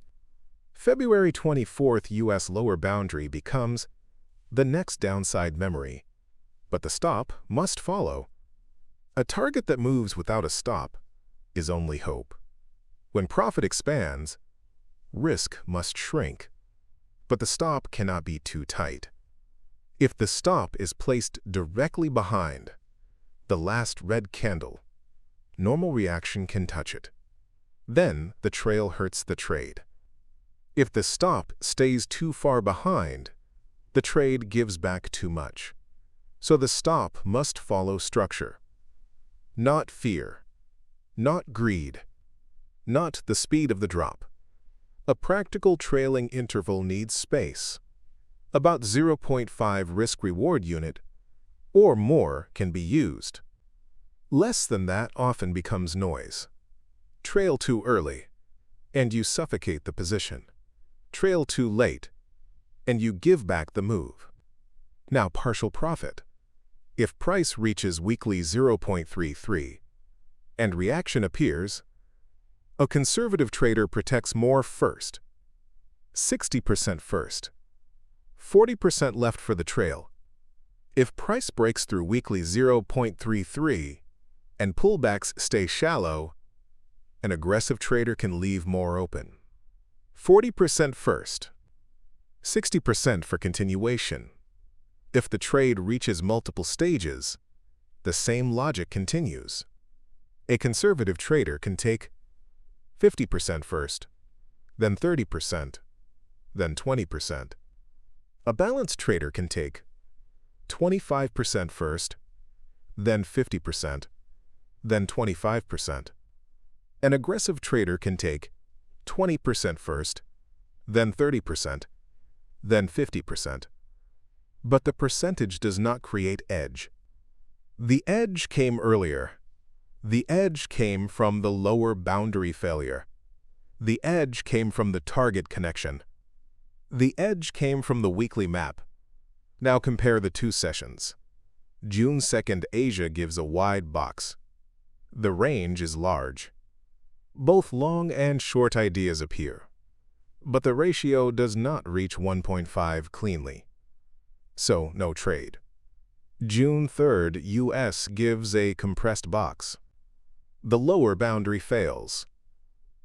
February 24th U.S. lower boundary becomes the next downside memory, but the stop must follow. A target that moves without a stop is only hope. When profit expands, risk must shrink, but the stop cannot be too tight. If the stop is placed directly behind the last red candle, normal reaction can touch it. Then the trail hurts the trade. If the stop stays too far behind, the trade gives back too much. So the stop must follow structure. Not fear, not greed, not the speed of the drop. A practical trailing interval needs space. About 0.5 risk-reward unit or more can be used. Less than that often becomes noise. Trail too early, and you suffocate the position. Trail too late, and you give back the move. Now partial profit. If price reaches weekly 0.33 and reaction appears, a conservative trader protects more first. 60% first. 40% left for the trail. If price breaks through weekly 0.33 and pullbacks stay shallow, an aggressive trader can leave more open. 40% first. 60% for continuation. If the trade reaches multiple stages, the same logic continues. A conservative trader can take 50% first, then 30%, then 20%. A balanced trader can take 25% first, then 50%, then 25%. An aggressive trader can take 20% first, then 30%, then 50%. But the percentage does not create edge. The edge came earlier. The edge came from the lower boundary failure. The edge came from the target connection. The edge came from the weekly map. Now compare the two sessions. June 2nd, Asia gives a wide box. The range is large. Both long and short ideas appear, but the ratio does not reach 1.5 cleanly. So, no trade. June 3rd, US gives a compressed box. The lower boundary fails.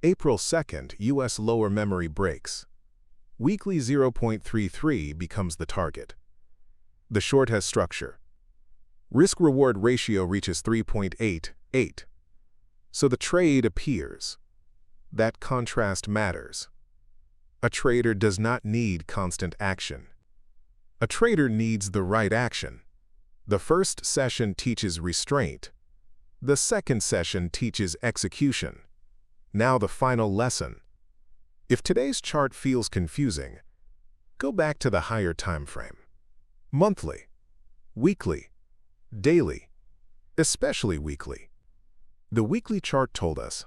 April 2nd, US lower memory breaks. Weekly 0.33 becomes the target. The short has structure. Risk-reward ratio reaches 3.88. So the trade appears. That contrast matters. A trader does not need constant action. A trader needs the right action. The first session teaches restraint. The second session teaches execution. Now the final lesson. If today's chart feels confusing, go back to the higher time frame. Monthly, weekly, daily, especially weekly. The weekly chart told us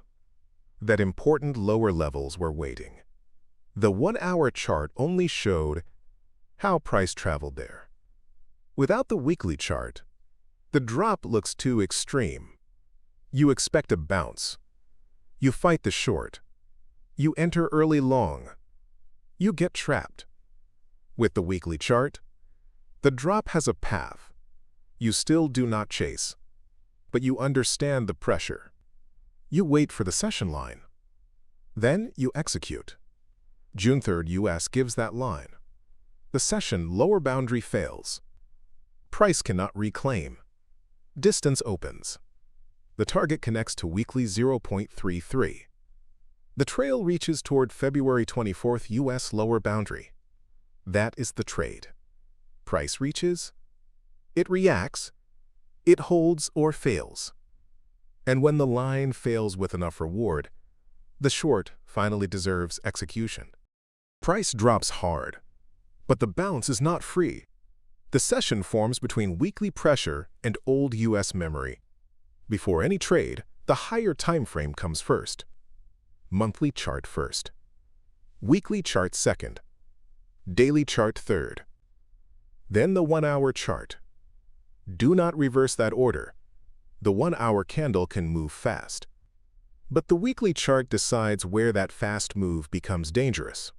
that important lower levels were waiting. The 1-hour chart only showed how price traveled there. Without the weekly chart, the drop looks too extreme. You expect a bounce. You fight the short. You enter early long. You get trapped. With the weekly chart, the drop has a path. You still do not chase, but you understand the pressure. You wait for the session line. Then you execute. June 3rd, US gives that line. The session lower boundary fails. Price cannot reclaim. Distance opens. The target connects to weekly 0.33. The trail reaches toward February 24th US lower boundary. That is the trade. Price reaches, it reacts, it holds or fails. And when the line fails with enough reward, the short finally deserves execution. Price drops hard, but the bounce is not free. The session forms between weekly pressure and old US memory. Before any trade, the higher time frame comes first. Monthly chart first. Weekly chart second. Daily chart third. Then the 1-hour chart. Do not reverse that order. The 1-hour candle can move fast. But the weekly chart decides where that fast move becomes dangerous.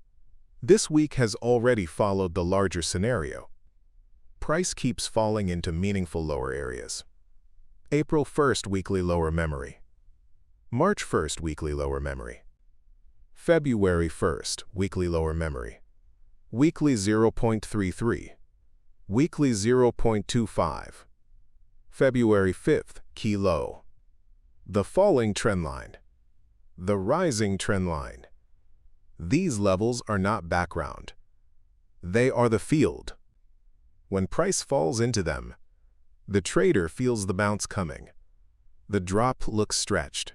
This week has already followed the larger scenario. Price keeps falling into meaningful lower areas. April 1st weekly lower memory. March 1st weekly lower memory. February 1st weekly lower memory. Weekly 0.33. Weekly 0.25. February 5th key low. The falling trend line. The rising trend line. These levels are not background. They are the field. When price falls into them, the trader feels the bounce coming. The drop looks stretched.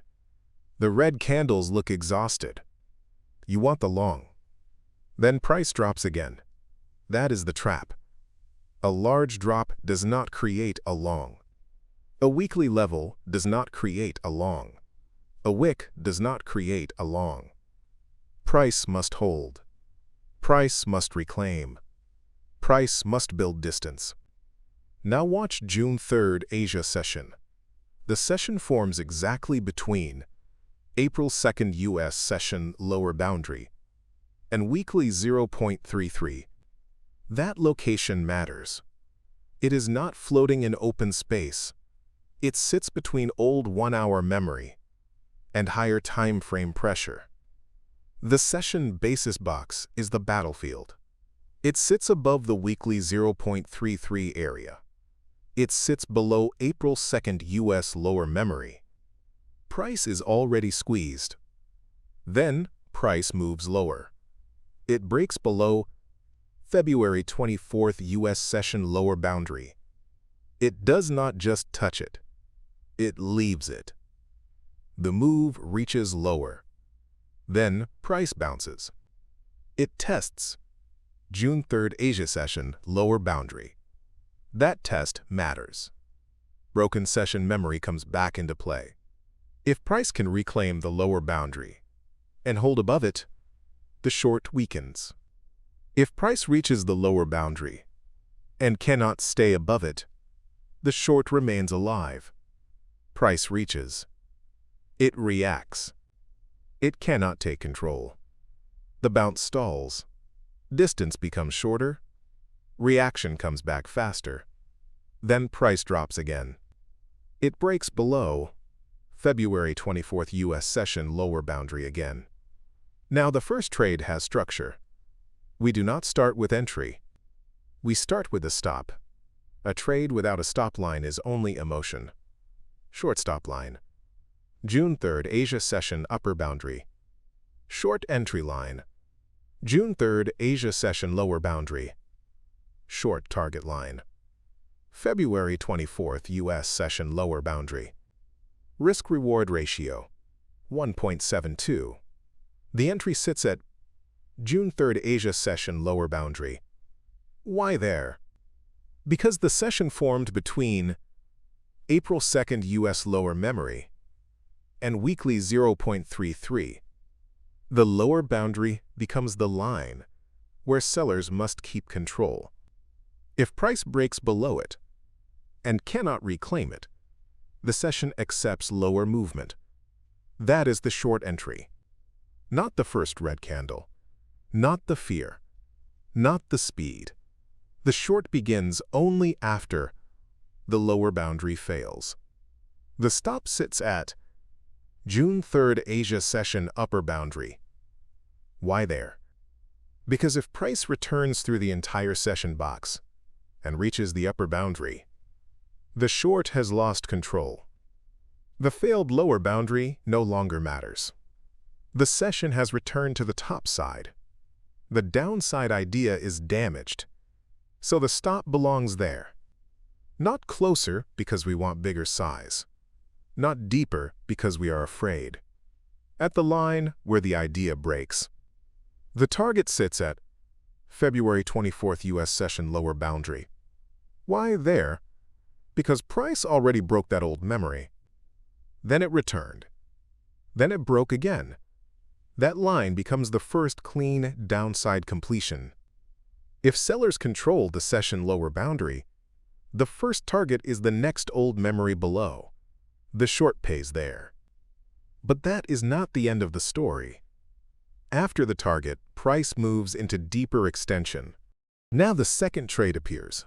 The red candles look exhausted. You want the long. Then price drops again. That is the trap. A large drop does not create a long. A weekly level does not create a long. A wick does not create a long. Price must hold. Price must reclaim. Price must build distance. Now watch June 3rd Asia session. The session forms exactly between April 2nd US session lower boundary and weekly 0.33. That location matters. It is not floating in open space. It sits between old 1-hour memory and higher time frame pressure. The session basis box is the battlefield. It sits above the weekly 0.33 area. It sits below April 2nd US lower memory. Price is already squeezed. Then price moves lower. It breaks below February 24th US session lower boundary. It does not just touch it. It leaves it. The move reaches lower. Then price bounces. It tests June 3rd Asia session lower boundary. That test matters. Broken session memory comes back into play. If price can reclaim the lower boundary and hold above it, the short weakens. If price reaches the lower boundary and cannot stay above it, the short remains alive. Price reaches. It reacts. It cannot take control. The bounce stalls. Distance becomes shorter. Reaction comes back faster. Then price drops again. It breaks below February 24th US session lower boundary again. Now the first trade has structure. We do not start with entry. We start with a stop. A trade without a stop line is only emotion. Short stop line. June 3rd Asia session upper boundary. Short entry line. June 3rd Asia session lower boundary. Short target line. February 24th US session lower boundary. Risk-reward ratio 1.72. The entry sits at June 3rd Asia session lower boundary. Why there? Because the session formed between April 2nd US lower memory and weekly 0.33. The lower boundary becomes the line where sellers must keep control. If price breaks below it and cannot reclaim it, the session accepts lower movement. That is the short entry. Not the first red candle. Not the fear. Not the speed. The short begins only after the lower boundary fails. The stop sits at June 3rd Asia session upper boundary. Why there? Because if price returns through the entire session box and reaches the upper boundary, the short has lost control. The failed lower boundary no longer matters. The session has returned to the top side. The downside idea is damaged, so the stop belongs there. Not closer because we want bigger size. Not deeper because we are afraid. At the line where the idea breaks. The target sits at February 24th US session lower boundary. Why there? Because price already broke that old memory. Then it returned. Then it broke again. That line becomes the first clean downside completion. If sellers control the session lower boundary, the first target is the next old memory below. The short pays there. But that is not the end of the story. After the target, price moves into deeper extension. Now the second trade appears.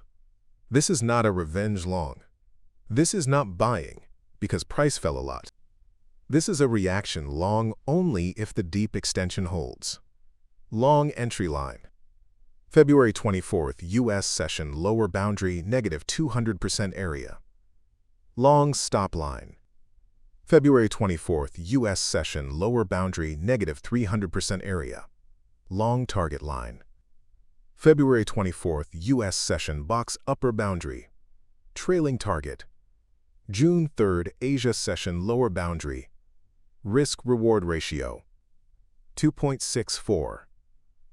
This is not a revenge long. This is not buying because price fell a lot. This is a reaction long only if the deep extension holds. Long entry line. February 24th US session lower boundary negative 200% area. Long stop line. February 24th US session lower boundary negative 300% area. Long target line. February 24th US session box upper boundary. Trailing target. June 3rd Asia session lower boundary. Risk-reward ratio, 2.64.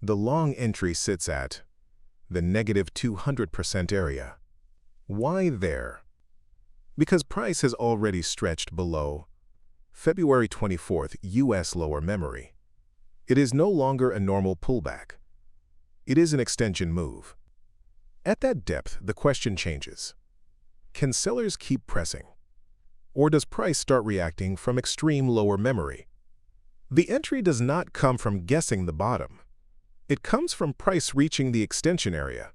The long entry sits at the negative 200% area. Why there? Because price has already stretched below February 24th U.S. lower memory. It is no longer a normal pullback. It is an extension move. At that depth, the question changes. Can sellers keep pressing? Or does price start reacting from extreme lower memory? The entry does not come from guessing the bottom. It comes from price reaching the extension area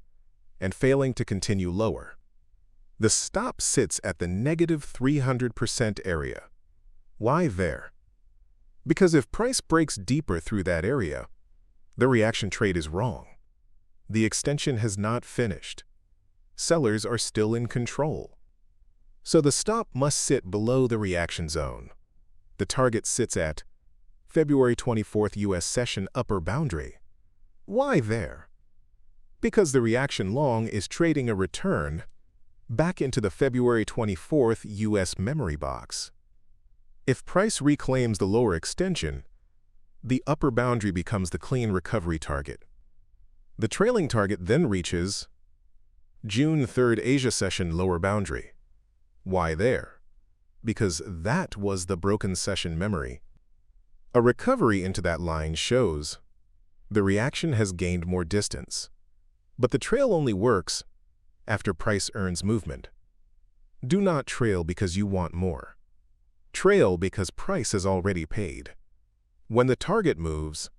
and failing to continue lower. The stop sits at the negative 300% area. Why there? Because if price breaks deeper through that area, the reaction trade is wrong. The extension has not finished. Sellers are still in control. So the stop must sit below the reaction zone. The target sits at February 24th U.S. session upper boundary. Why there? Because the reaction long is trading a return back into the February 24th U.S. memory box. If price reclaims the lower extension, the upper boundary becomes the clean recovery target. The trailing target then reaches June 3rd Asia session lower boundary. Why there? Because that was the broken session memory. A recovery into that line shows the reaction has gained more distance, but the trail only works after price earns movement. Do not trail because you want more. Trail because price has already paid. When the target moves,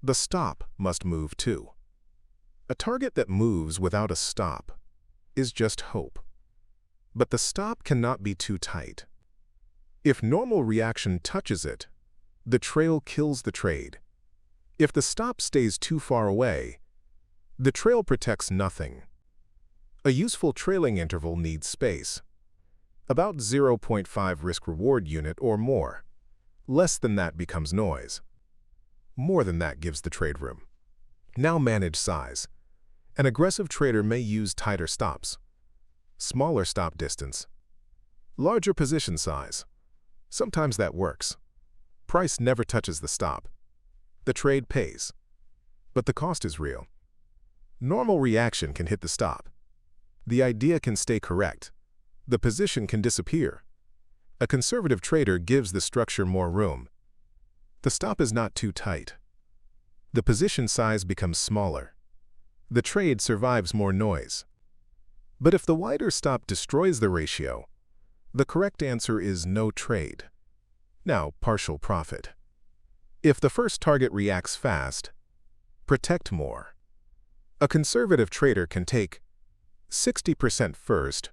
the stop must move too. A target that moves without a stop is just hope. But the stop cannot be too tight. If normal reaction touches it, the trail kills the trade. If the stop stays too far away, the trail protects nothing. A useful trailing interval needs space, about 0.5 risk-reward unit or more. Less than that becomes noise. More than that gives the trade room. Now manage size. An aggressive trader may use tighter stops, smaller stop distance, larger position size. Sometimes that works. Price never touches the stop. The trade pays, but the cost is real. Normal reaction can hit the stop. The idea can stay correct. The position can disappear. A conservative trader gives the structure more room. The stop is not too tight. The position size becomes smaller. The trade survives more noise. But if the wider stop destroys the ratio, the correct answer is no trade. Now, partial profit. If the first target reacts fast, protect more. A conservative trader can take 60% first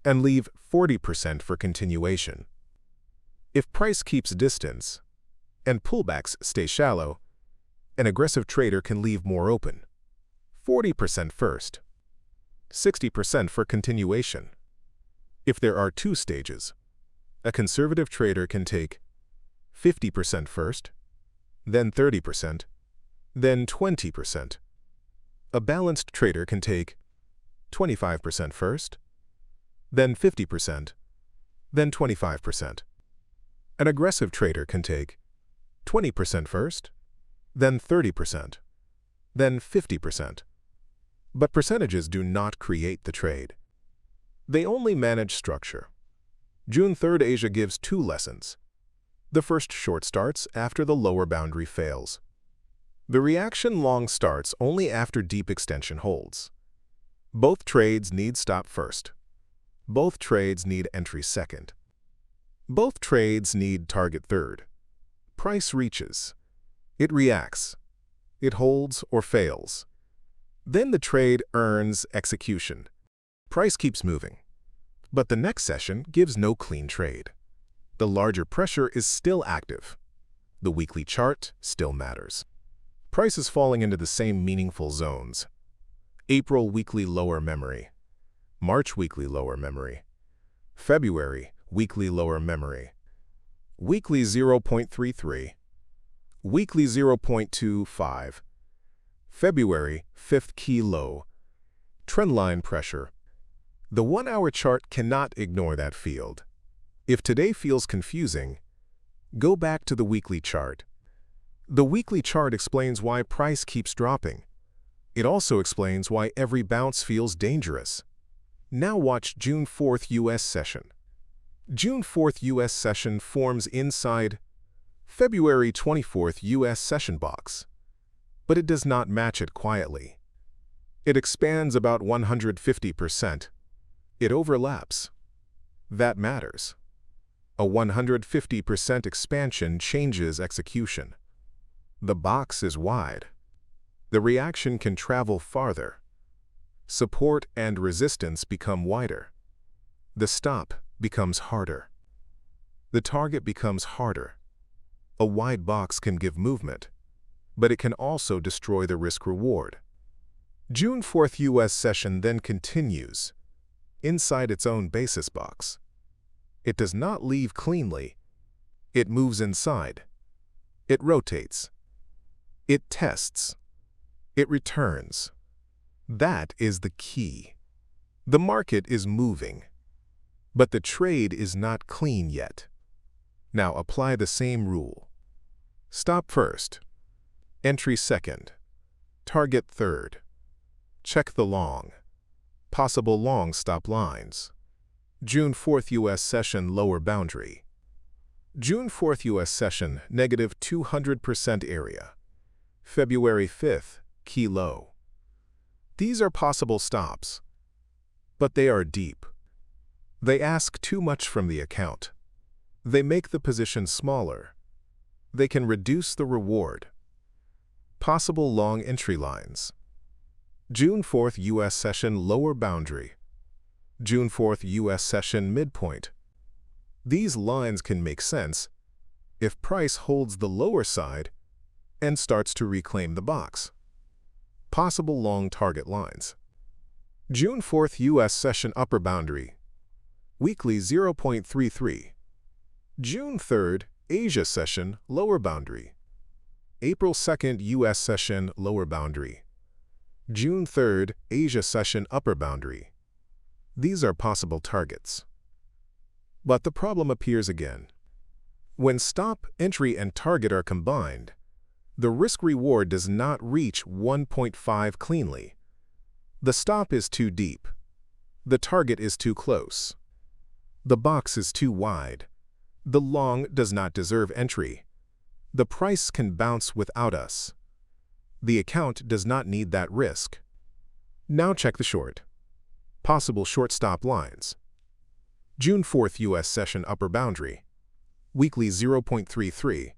and leave 40% for continuation. If price keeps distance and pullbacks stay shallow, an aggressive trader can leave more open. 40% first, 60% for continuation. If there are two stages, a conservative trader can take 50% first, then 30%, then 20%. A balanced trader can take 25% first, then 50%, then 25%. An aggressive trader can take 20% first, then 30%, then 50%. But percentages do not create the trade. They only manage structure. June 3rd Asia gives two lessons. The first short starts after the lower boundary fails. The reaction long starts only after deep extension holds. Both trades need stop first. Both trades need entry second. Both trades need target third. Price reaches. It reacts. It holds or fails. Then the trade earns execution. Price keeps moving. But the next session gives no clean trade. The larger pressure is still active. The weekly chart still matters. Price is falling into the same meaningful zones. April weekly lower memory. March weekly lower memory. February weekly lower memory. Weekly 0.33. Weekly 0.25. February, fifth key low. Trendline pressure. The 1-hour chart cannot ignore that field. If today feels confusing, Go back to the weekly chart. The weekly chart explains why price keeps dropping. It also explains why every bounce feels dangerous. Now watch June 4th U.S. session. June 4th U.S. session forms inside February 24th U.S. session box, but it does not match it quietly. It expands about 150%. It overlaps. That matters. A 150% expansion changes execution. The box is wide. The reaction can travel farther. Support and resistance become wider. The stop becomes harder. The target becomes harder. A wide box can give movement, but it can also destroy the risk-reward. June 4th U.S. session then continues inside its own basis box. It does not leave cleanly. It moves inside. It rotates. It tests. It returns. That is the key. The market is moving, but the trade is not clean yet. Now apply the same rule. Stop first. Entry second. Target third. Check the long. Possible long stop lines. June 4th U.S. session lower boundary. June 4th U.S. session negative 200% area. February 5th key low. These are possible stops, but they are deep. They ask too much from the account. They make the position smaller. They can reduce the reward. Possible long entry lines. June 4th U.S. session lower boundary. June 4th U.S. session midpoint. These lines can make sense if price holds the lower side and starts to reclaim the box. Possible long target lines. June 4th U.S. session upper boundary. Weekly 0.33. June 3rd Asia session lower boundary. April 2nd U.S. session lower boundary. June 3rd Asia session upper boundary. These are possible targets. But the problem appears again. When stop, entry, and target are combined, the risk-reward does not reach 1.5 cleanly. The stop is too deep. The target is too close. The box is too wide. The long does not deserve entry. The price can bounce without us. The account does not need that risk. Now check the short. Possible short stop lines. June 4th U.S. session upper boundary. Weekly 0.33.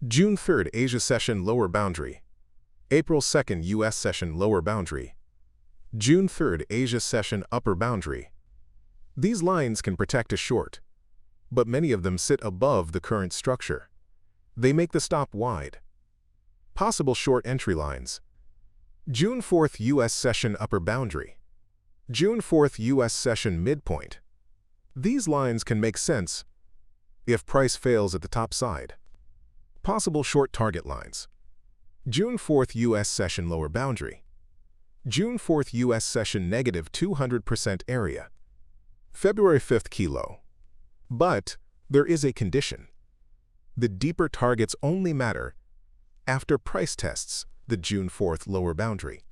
June 3rd Asia session lower boundary. April 2nd U.S. session lower boundary. June 3rd Asia session upper boundary. These lines can protect a short, but many of them sit above the current structure. They make the stop wide. Possible short entry lines. June 4th U.S. session upper boundary. June 4th U.S. session midpoint. These lines can make sense if price fails at the top side. Possible short target lines. June 4th U.S. session lower boundary. June 4th U.S. session negative 200% area. February 5th key low. But there is a condition. The deeper targets only matter after price tests the June 4th lower boundary.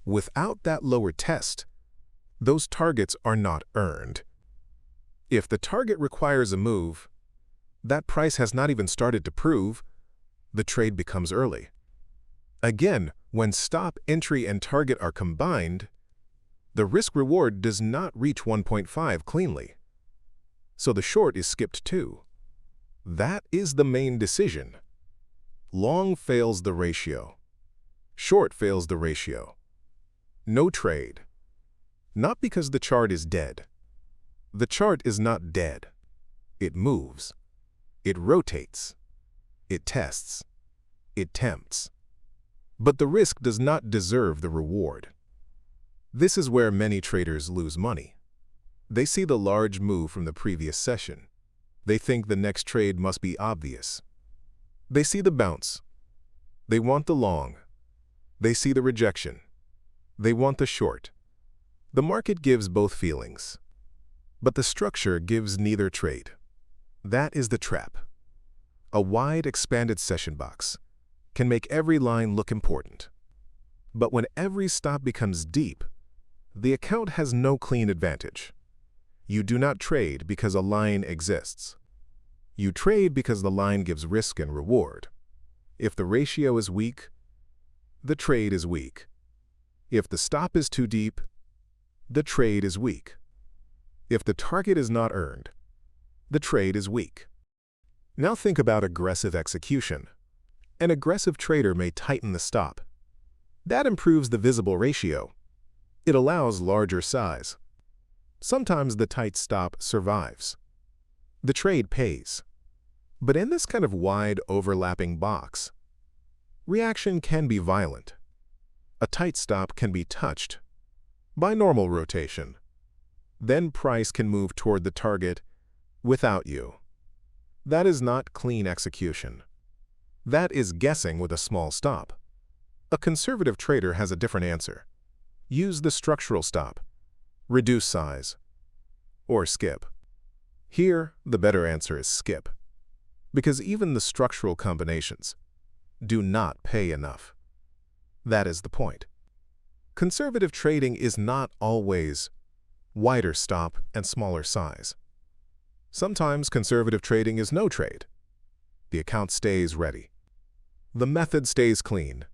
Without that lower test, those targets are not earned. If the target requires a move that price has not even started to prove, the trade becomes early. Again, when stop, entry, and target are combined, the risk-reward does not reach 1.5 cleanly. So the short is skipped too. That is the main decision. Long fails the ratio. Short fails the ratio. No trade. Not because the chart is dead. The chart is not dead. It moves. It rotates. It tests. It tempts. But the risk does not deserve the reward. This is where many traders lose money. They see the large move from the previous session. They think the next trade must be obvious. They see the bounce. They want the long. They see the rejection. They want the short. The market gives both feelings, but the structure gives neither trade. That is the trap. A wide, expanded session box can make every line look important. But when every stop becomes deep, the account has no clean advantage. You do not trade because a line exists. You trade because the line gives risk and reward. If the ratio is weak, the trade is weak. If the stop is too deep, the trade is weak. If the target is not earned, the trade is weak. Now think about aggressive execution. An aggressive trader may tighten the stop. That improves the visible ratio. It allows larger size. Sometimes the tight stop survives. The trade pays. But in this kind of wide overlapping box, reaction can be violent. A tight stop can be touched by normal rotation. Then price can move toward the target without you. That is not clean execution. That is guessing with a small stop. A conservative trader has a different answer. Use the structural stop, reduce size, or skip. Here, the better answer is skip, because even the structural combinations do not pay enough. That is the point. Conservative trading is not always wider stop and smaller size. Sometimes conservative trading is no trade. The account stays ready. The method stays clean.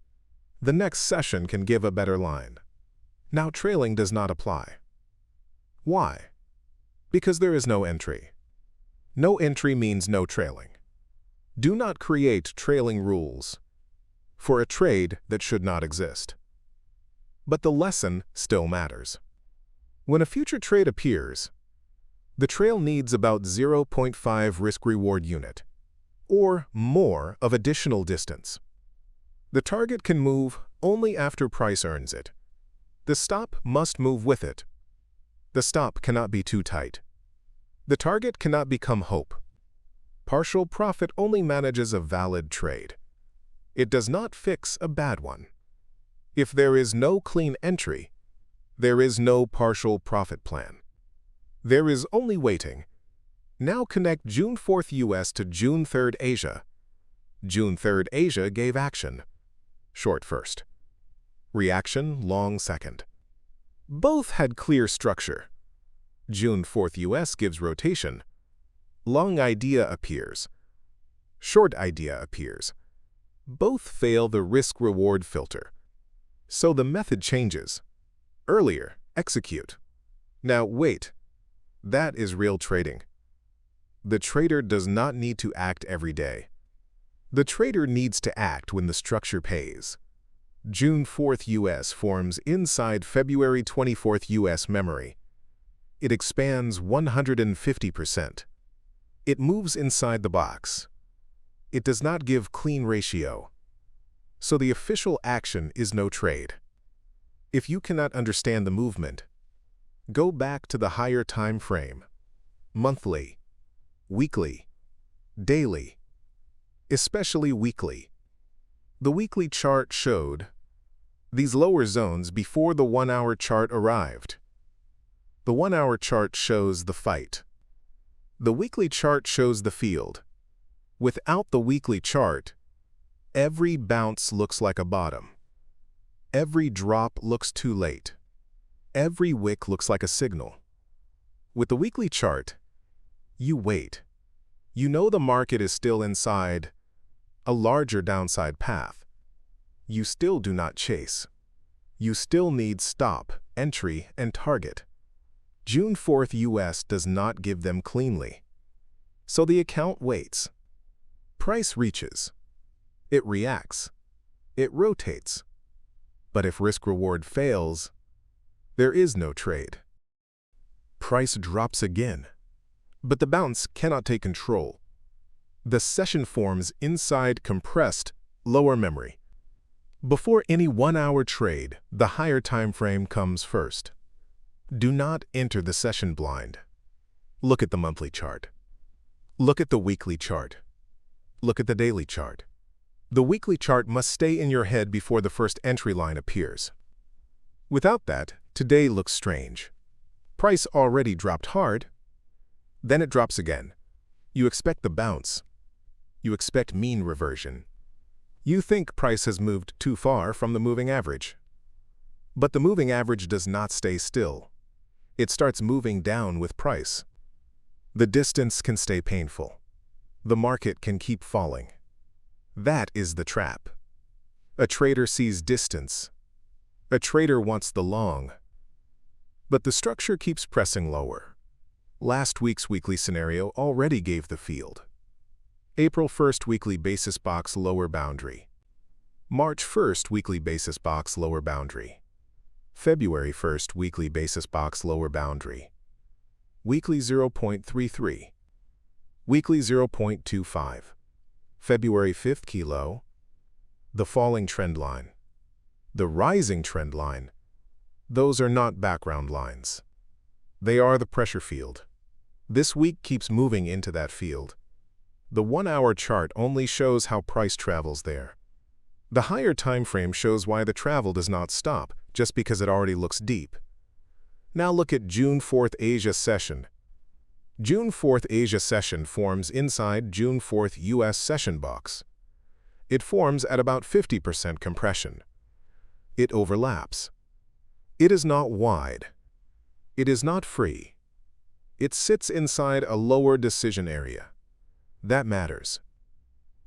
The next session can give a better line. Now trailing does not apply. Why? Because there is no entry. No entry means no trailing. Do not create trailing rules for a trade that should not exist. But the lesson still matters. When a future trade appears, the trail needs about 0.5 risk-reward unit, or more of additional distance. The target can move only after price earns it. The stop must move with it. The stop cannot be too tight. The target cannot become hope. Partial profit only manages a valid trade. It does not fix a bad one. If there is no clean entry, there is no partial profit plan. There is only waiting. Now connect June 4th US to June 3rd Asia. June 3rd Asia gave action. Short first. Reaction long second. Both had clear structure. June 4th US gives rotation. Long idea appears. Short idea appears. Both fail the risk-reward filter. So the method changes. Earlier, execute. Now wait. That is real trading. The trader does not need to act every day. The trader needs to act when the structure pays. June 4th US forms inside February 24th US memory. It expands 150%. It moves inside the box. It does not give clean ratio. So the official action is no trade. If you cannot understand the movement, go back to the higher time frame, monthly, weekly, daily, especially weekly. The weekly chart showed these lower zones before the 1-hour chart arrived. The 1-hour chart shows the fight. The weekly chart shows the field. Without the weekly chart, every bounce looks like a bottom. Every drop looks too late. Every wick looks like a signal. With the weekly chart, you wait. You know the market is still inside a larger downside path. You still do not chase. You still need stop, entry, and target. June 4th US does not give them cleanly. So the account waits. Price reaches. It reacts. It rotates. But if risk-reward fails, there is no trade. Price drops again. But the bounce cannot take control. The session forms inside compressed, lower memory. Before any 1-hour trade, the higher time frame comes first. Do not enter the session blind. Look at the monthly chart. Look at the weekly chart. Look at the daily chart. The weekly chart must stay in your head before the first entry line appears. Without that, today looks strange. Price already dropped hard. Then it drops again. You expect the bounce. You expect mean reversion. You think price has moved too far from the moving average. But the moving average does not stay still. It starts moving down with price. The distance can stay painful. The market can keep falling. That is the trap. A trader sees distance. A trader wants the long. But the structure keeps pressing lower. Last week's weekly scenario already gave the field. April 1st weekly basis box lower boundary. March 1st weekly basis box lower boundary. February 1st weekly basis box lower boundary. Weekly 0.33. Weekly 0.25. February 5th key low. The falling trend line. The rising trend line. Those are not background lines. They are the pressure field. This week keeps moving into that field. The 1-hour chart only shows how price travels there. The higher time frame shows why the travel does not stop, just because it already looks deep. Now look at June 4th Asia session. June 4th Asia session forms inside June 4th US session box. It forms at about 50% compression. It overlaps. It is not wide. It is not free. It sits inside a lower decision area. That matters.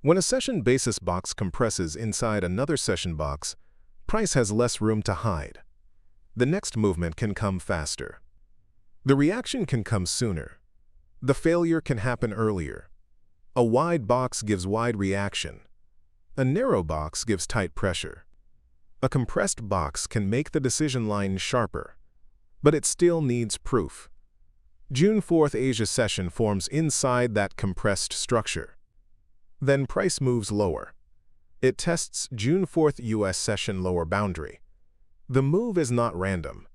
When a session basis box compresses inside another session box, price has less room to hide. The next movement can come faster. The reaction can come sooner. The failure can happen earlier. A wide box gives wide reaction. A narrow box gives tight pressure. A compressed box can make the decision line sharper, but it still needs proof. June 4th Asia session forms inside that compressed structure. Then price moves lower. It tests June 4th US session lower boundary. The move is not random.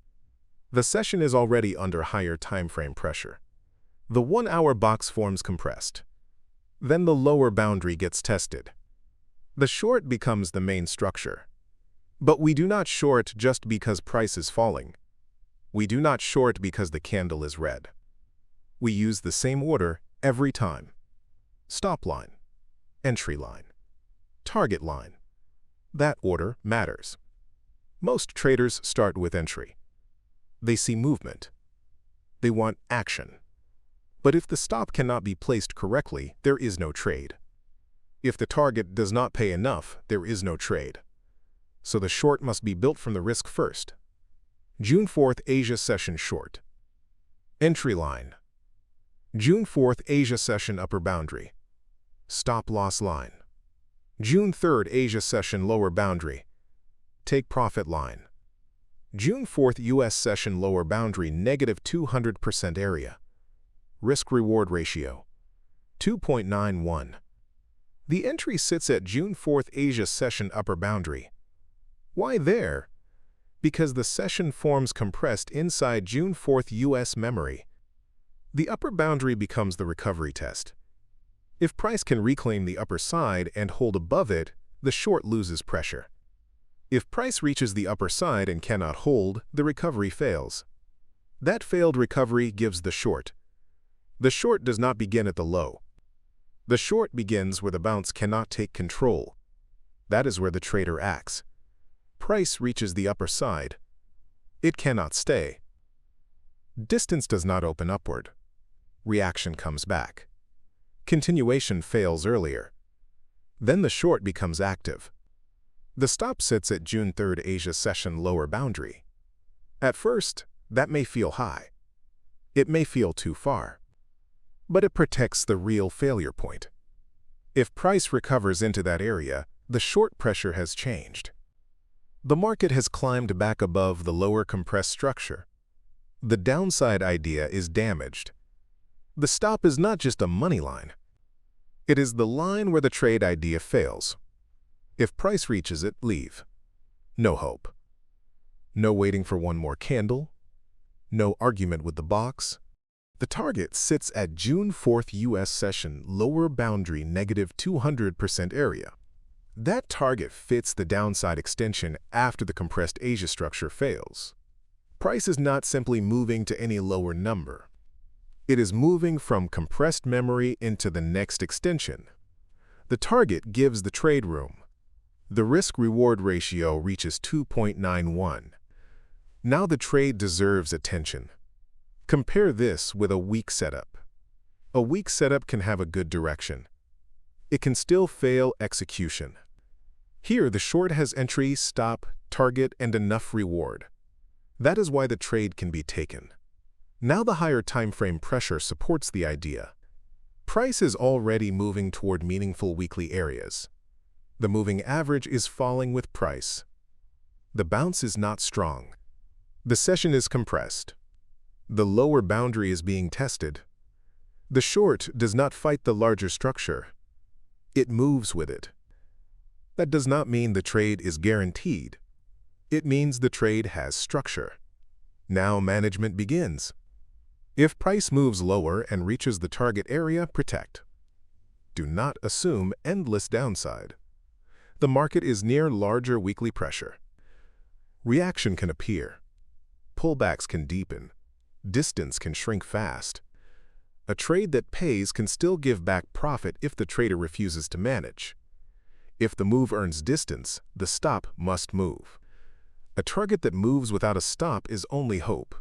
The session is already under higher timeframe pressure. The 1-hour box forms compressed. Then the lower boundary gets tested. The short becomes the main structure. But we do not short just because price is falling. We do not short because the candle is red. We use the same order every time. Stop line, entry line, target line. That order matters. Most traders start with entry. They see movement. They want action. But if the stop cannot be placed correctly, there is no trade. If the target does not pay enough, there is no trade. So the short must be built from the risk first. June 4th Asia session short. Entry line. June 4th Asia session upper boundary. Stop loss line. June 3rd Asia session lower boundary. Take profit line. June 4th US session lower boundary negative 200% area. Risk-reward ratio 2.91. The entry sits at June 4th Asia session upper boundary. Why there? Because the session forms compressed inside June 4th US memory. The upper boundary becomes the recovery test. If price can reclaim the upper side and hold above it, the short loses pressure. If price reaches the upper side and cannot hold, the recovery fails. That failed recovery gives the short. The short does not begin at the low. The short begins where the bounce cannot take control. That is where the trader acts. Price reaches the upper side. It cannot stay. Distance does not open upward. Reaction comes back. Continuation fails earlier. Then the short becomes active. The stop sits at June 3rd Asia session lower boundary. At first, that may feel high. It may feel too far. But it protects the real failure point. If price recovers into that area, the short pressure has changed. The market has climbed back above the lower compressed structure. The downside idea is damaged. The stop is not just a money line. It is the line where the trade idea fails. If price reaches it, leave. No hope. No waiting for one more candle. No argument with the box. The target sits at June 4th US session lower boundary negative 200% area. That target fits the downside extension after the compressed Asia structure fails. Price is not simply moving to any lower number. It is moving from compressed memory into the next extension. The target gives the trade room. The risk-reward ratio reaches 2.91. Now the trade deserves attention. Compare this with a weak setup. A weak setup can have a good direction. It can still fail execution. Here, the short has entry, stop, target, and enough reward. That is why the trade can be taken. Now the higher time frame pressure supports the idea. Price is already moving toward meaningful weekly areas. The moving average is falling with price. The bounce is not strong. The session is compressed. The lower boundary is being tested. The short does not fight the larger structure. It moves with it. That does not mean the trade is guaranteed. It means the trade has structure. Now management begins. If price moves lower and reaches the target area, protect. Do not assume endless downside. The market is near larger weekly pressure. Reaction can appear. Pullbacks can deepen. Distance can shrink fast. A trade that pays can still give back profit if the trader refuses to manage. If the move earns distance, the stop must move. A target that moves without a stop is only hope.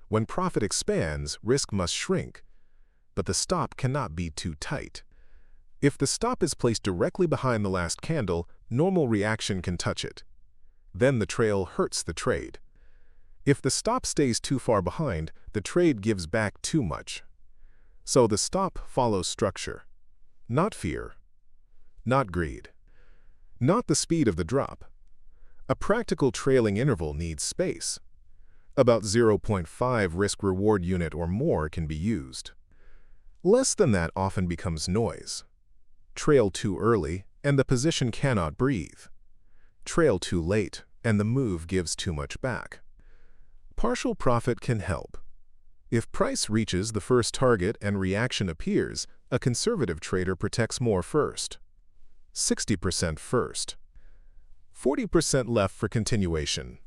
When profit expands, risk must shrink, but the stop cannot be too tight. If the stop is placed directly behind the last candle, normal reaction can touch it. Then the trail hurts the trade. If the stop stays too far behind, the trade gives back too much. So the stop follows structure, not fear, not greed, not the speed of the drop. A practical trailing interval needs space. About 0.5 risk-reward unit or more can be used. Less than that often becomes noise. Trail too early, and the position cannot breathe. Trail too late, and the move gives too much back. Partial profit can help. If price reaches the first target and reaction appears, a conservative trader protects more first. 60% first. 40% left for continuation.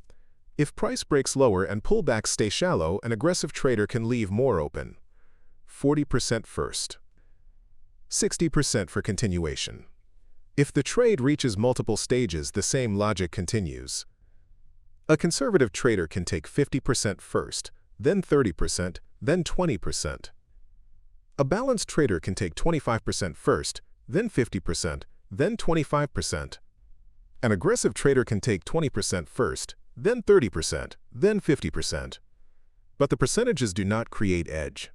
If price breaks lower and pullbacks stay shallow, an aggressive trader can leave more open. 40% first. 60% for continuation. If the trade reaches multiple stages, the same logic continues. A conservative trader can take 50% first, then 30%, then 20%. A balanced trader can take 25% first, then 50%, then 25%. An aggressive trader can take 20% first, then 30%, then 50%. But the percentages do not create edge.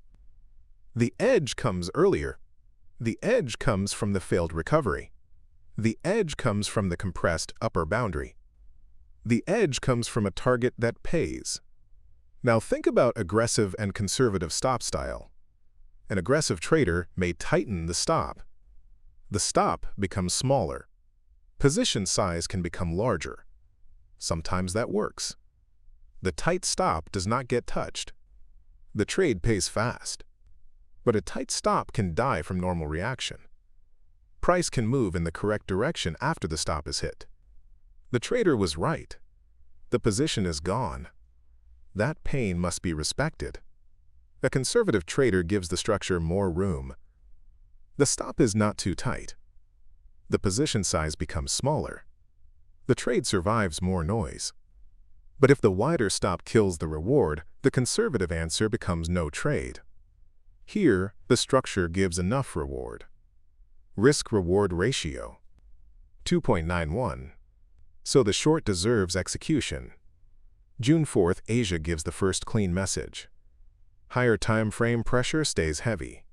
The edge comes earlier. The edge comes from the failed recovery. The edge comes from the compressed upper boundary. The edge comes from a target that pays. Now think about aggressive and conservative stop style. An aggressive trader may tighten the stop. The stop becomes smaller. Position size can become larger. Sometimes that works. The tight stop does not get touched. The trade pays fast. But a tight stop can die from normal reaction. Price can move in the correct direction after the stop is hit. The trader was right. The position is gone. That pain must be respected. A conservative trader gives the structure more room. The stop is not too tight. The position size becomes smaller. The trade survives more noise. But if the wider stop kills the reward, the conservative answer becomes no trade. Here, the structure gives enough reward. Risk-reward ratio 2.91. So the short deserves execution. June 4th, Asia gives the first clean message. Higher time frame pressure stays heavy.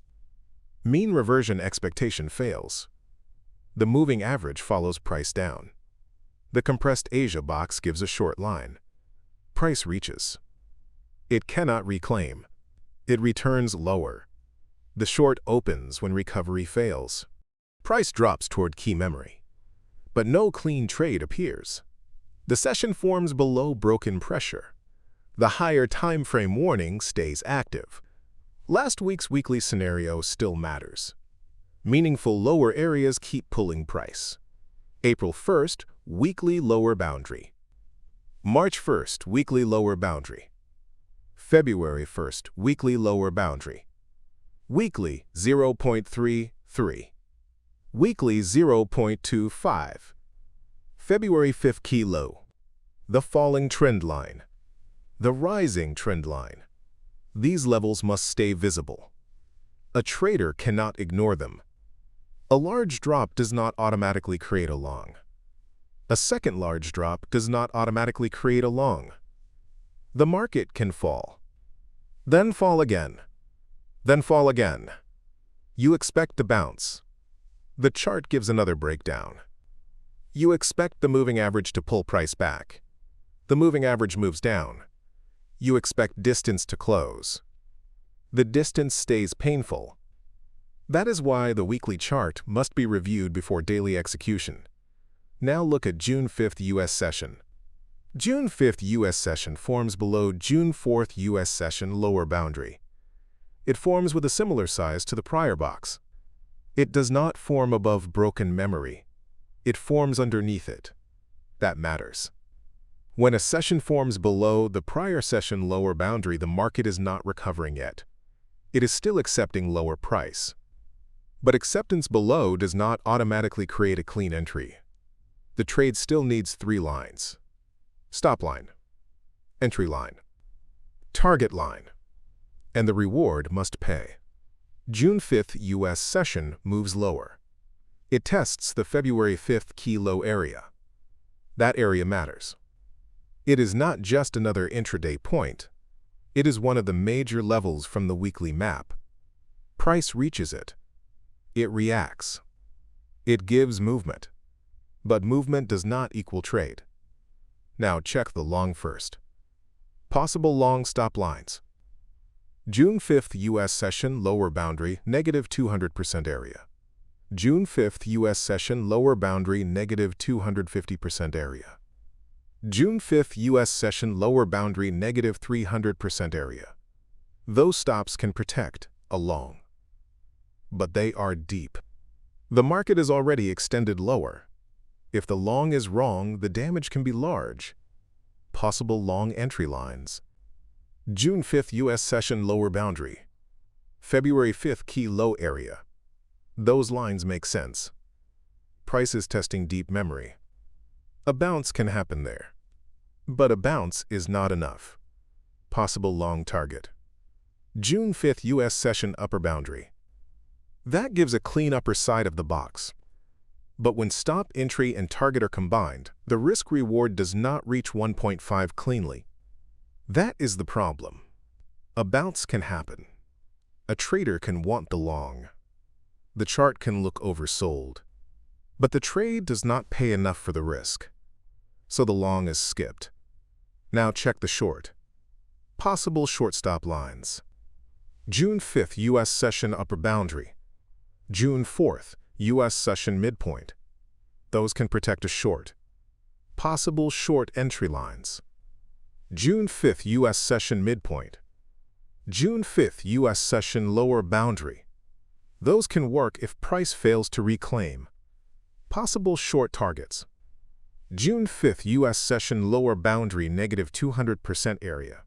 Mean reversion expectation fails. The moving average follows price down. The compressed Asia box gives a short line. Price reaches. It cannot reclaim. It returns lower. The short opens when recovery fails. Price drops toward key memory. But no clean trade appears. The session forms below broken pressure. The higher time frame warning stays active. Last week's weekly scenario still matters. Meaningful lower areas keep pulling price. April 1st, weekly lower boundary. March 1st, weekly lower boundary. February 1st, weekly lower boundary. Weekly 0.33. Weekly 0.25. February 5th key low. The falling trend line. The rising trend line. These levels must stay visible. A trader cannot ignore them. A large drop does not automatically create a long. A second large drop does not automatically create a long. The market can fall. Then fall again. Then fall again. You expect to bounce. The chart gives another breakdown. You expect the moving average to pull price back. The moving average moves down. You expect distance to close. The distance stays painful. That is why the weekly chart must be reviewed before daily execution. Now look at June 5th U.S. session. June 5th U.S. session forms below June 4th U.S. session lower boundary. It forms with a similar size to the prior box. It does not form above broken memory. It forms underneath it. That matters. When a session forms below the prior session lower boundary, the market is not recovering yet. It is still accepting lower price. But acceptance below does not automatically create a clean entry. The trade still needs 3 lines. Stop line, entry line, target line, and the reward must pay. June 5th U.S. session moves lower. It tests the February 5th key low area. That area matters. It is not just another intraday point. It is one of the major levels from the weekly map. Price reaches it. It reacts. It gives movement. But movement does not equal trade. Now check the long first. Possible long stop lines. June 5th U.S. session lower boundary negative 200% area. June 5th U.S. session lower boundary negative 250% area. June 5th U.S. session lower boundary negative 300% area. Those stops can protect a long. But they are deep. The market is already extended lower. If the long is wrong, the damage can be large. Possible long entry lines. June 5th U.S. session lower boundary. February 5th key low area. Those lines make sense. Price is testing deep memory. A bounce can happen there. But a bounce is not enough. Possible long target. June 5th U.S. session upper boundary. That gives a clean upper side of the box. But when stop, entry, and target are combined, the risk-reward does not reach 1.5 cleanly. That is the problem. A bounce can happen. A trader can want the long. The chart can look oversold. But the trade does not pay enough for the risk. So the long is skipped. Now check the short. Possible short stop lines. June 5th U.S. session upper boundary. June 4th U.S. session midpoint. Those can protect a short. Possible short entry lines. June 5th U.S. session midpoint. June 5th U.S. session lower boundary. Those can work if price fails to reclaim. Possible short targets. June 5th U.S. session lower boundary negative 200% area.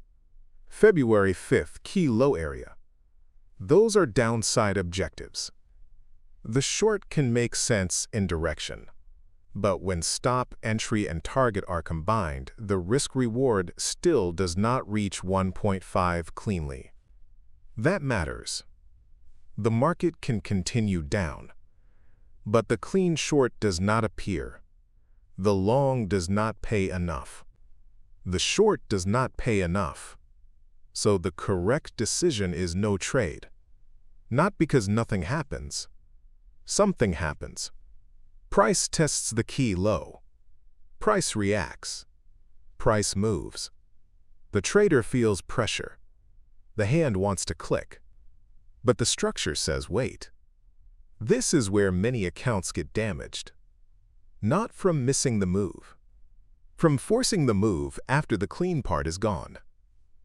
February 5th key low area. Those are downside objectives. The short can make sense in direction. But when stop, entry, and target are combined, the risk-reward still does not reach 1.5 cleanly. That matters. The market can continue down. But the clean short does not appear. The long does not pay enough. The short does not pay enough. So the correct decision is no trade. Not because nothing happens. Something happens. Price tests the key low. Price reacts. Price moves. The trader feels pressure. The hand wants to click. But the structure says wait. This is where many accounts get damaged. Not from missing the move. From forcing the move after the clean part is gone.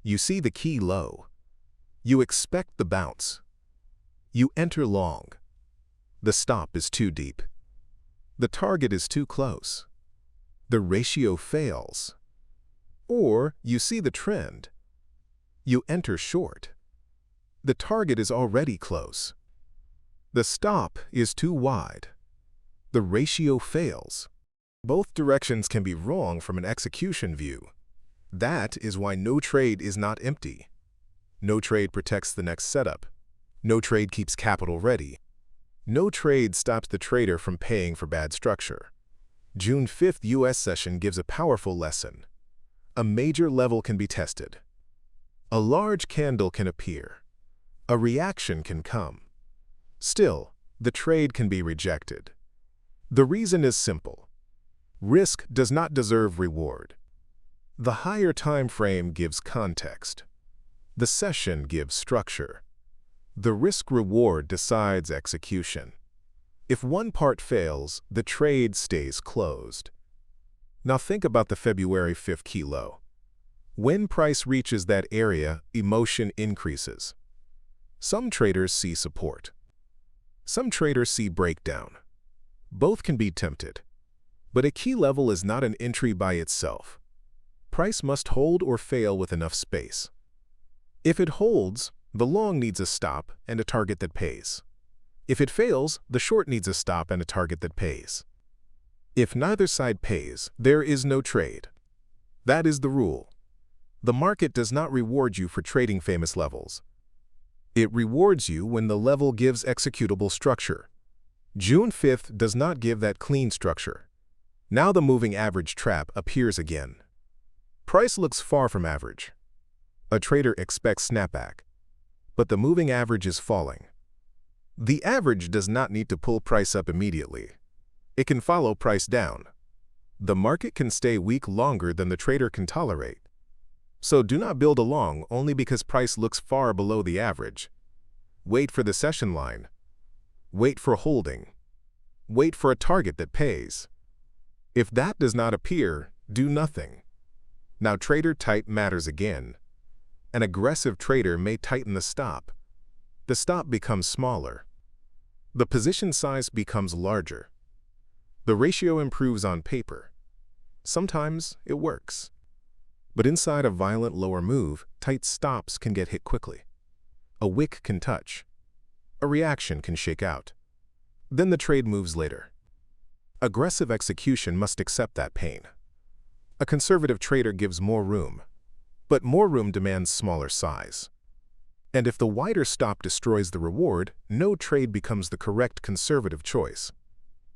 You see the key low. You expect the bounce. You enter long. The stop is too deep. The target is too close. The ratio fails. Or you see the trend. You enter short. The target is already close. The stop is too wide. the ratio fails. Both directions can be wrong from an execution view. That is why no trade is not empty. No trade protects the next setup. No trade keeps capital ready. No trade stops the trader from paying for bad structure. June 5th U.S. session gives a powerful lesson. A major level can be tested. A large candle can appear. A reaction can come. Still, the trade can be rejected. The reason is simple. Risk does not deserve reward. The higher time frame gives context. The session gives structure. The risk-reward decides execution. If one part fails, the trade stays closed. Now think about the February 5th key low. When price reaches that area, emotion increases. Some traders see support. Some traders see breakdown. Both can be tempted. But a key level is not an entry by itself. Price must hold or fail with enough space. If it holds, the long needs a stop and a target that pays. If it fails, the short needs a stop and a target that pays. If neither side pays, there is no trade. That is the rule. The market does not reward you for trading famous levels. It rewards you when the level gives executable structure. June 5th does not give that clean structure. Now the moving average trap appears again. Price looks far from average. A trader expects snapback. But the moving average is falling. The average does not need to pull price up immediately. It can follow price down. The market can stay weak longer than the trader can tolerate. So do not build a long only because price looks far below the average. Wait for the session line. Wait for holding. Wait for a target that pays. If that does not appear, do nothing. Now trader type matters again. An aggressive trader may tighten the stop. The stop becomes smaller. The position size becomes larger. The ratio improves on paper. Sometimes it works. But inside a violent lower move, tight stops can get hit quickly. A wick can touch. A reaction can shake out. Then the trade moves later. Aggressive execution must accept that pain. A conservative trader gives more room. But more room demands smaller size. And if the wider stop destroys the reward, no trade becomes the correct conservative choice.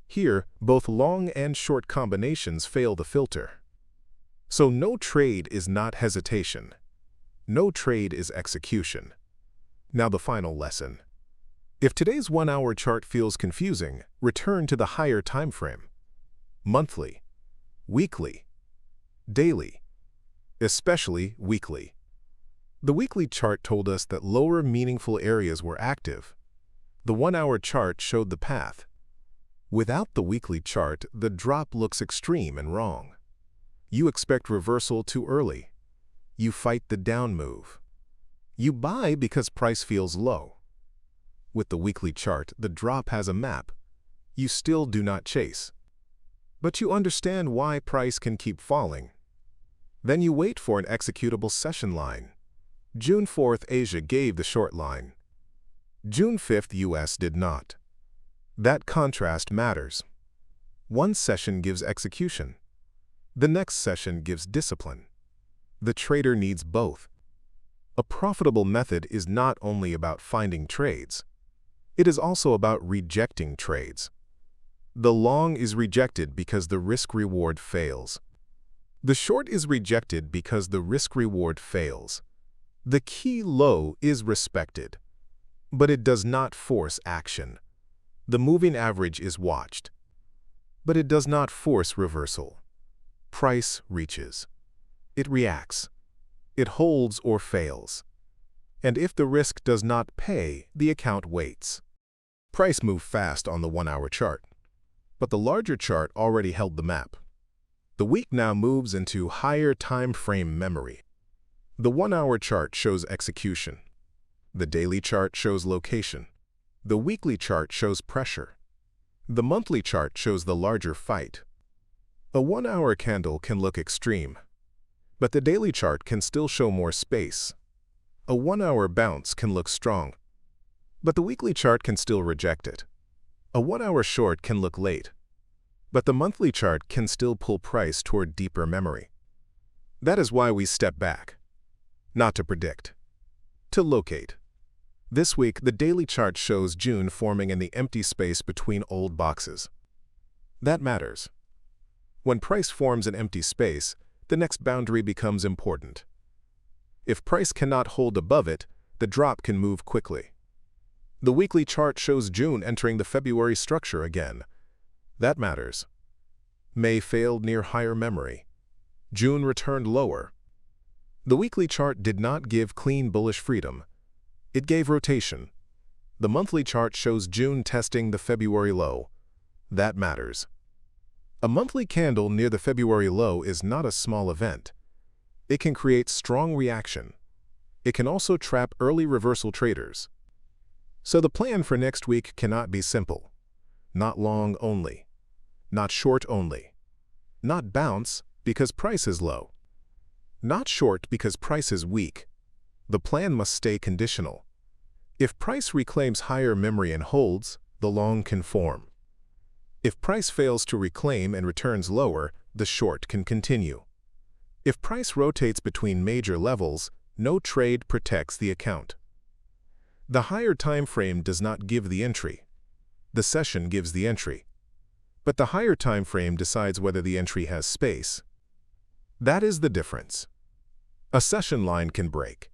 Here, both long and short combinations fail the filter. So no trade is not hesitation. No trade is execution. Now the final lesson. If today's 1-hour chart feels confusing, return to the higher time frame. Monthly, weekly, daily. Especially weekly. The weekly chart told us that lower meaningful areas were active. The 1-hour chart showed the path. Without the weekly chart, the drop looks extreme and wrong. You expect reversal too early. You fight the down move. You buy because price feels low. With the weekly chart, the drop has a map. You still do not chase. But you understand why price can keep falling. Then you wait for an executable session line. June 4th Asia gave the short line. June 5th US did not. That contrast matters. One session gives execution. The next session gives discipline. The trader needs both. A profitable method is not only about finding trades. It is also about rejecting trades. The long is rejected because the risk-reward fails. The short is rejected because the risk-reward fails. The key low is respected, but it does not force action. The moving average is watched, but it does not force reversal. Price reaches. It reacts. It holds or fails. And if the risk does not pay, the account waits. Price moved fast on the 1-hour chart, but the larger chart already held the map. The week now moves into higher time frame memory. The 1-hour chart shows execution. The daily chart shows location. The weekly chart shows pressure. The monthly chart shows the larger fight. A 1-hour candle can look extreme, but the daily chart can still show more space. A 1-hour bounce can look strong, but the weekly chart can still reject it. A 1-hour short can look late, But the monthly chart can still pull price toward deeper memory. That is why we step back. Not to predict, to locate. This week, the daily chart shows June forming in the empty space between old boxes. That matters. When price forms an empty space, the next boundary becomes important. If price cannot hold above it, the drop can move quickly. The weekly chart shows June entering the February structure again. That matters. May failed near higher memory. June returned lower. The weekly chart did not give clean bullish freedom. It gave rotation. The monthly chart shows June testing the February low. That matters. A monthly candle near the February low is not a small event. It can create strong reaction. It can also trap early reversal traders. So the plan for next week cannot be simple. Not long only. Not short only. Not bounce because price is low. Not short because price is weak. The plan must stay conditional. If price reclaims higher memory and holds, the long can form. If price fails to reclaim and returns lower, the short can continue. If price rotates between major levels, no trade protects the account. The higher time frame does not give the entry. The session gives the entry. But the higher time frame decides whether the entry has space. That is the difference. A session line can break.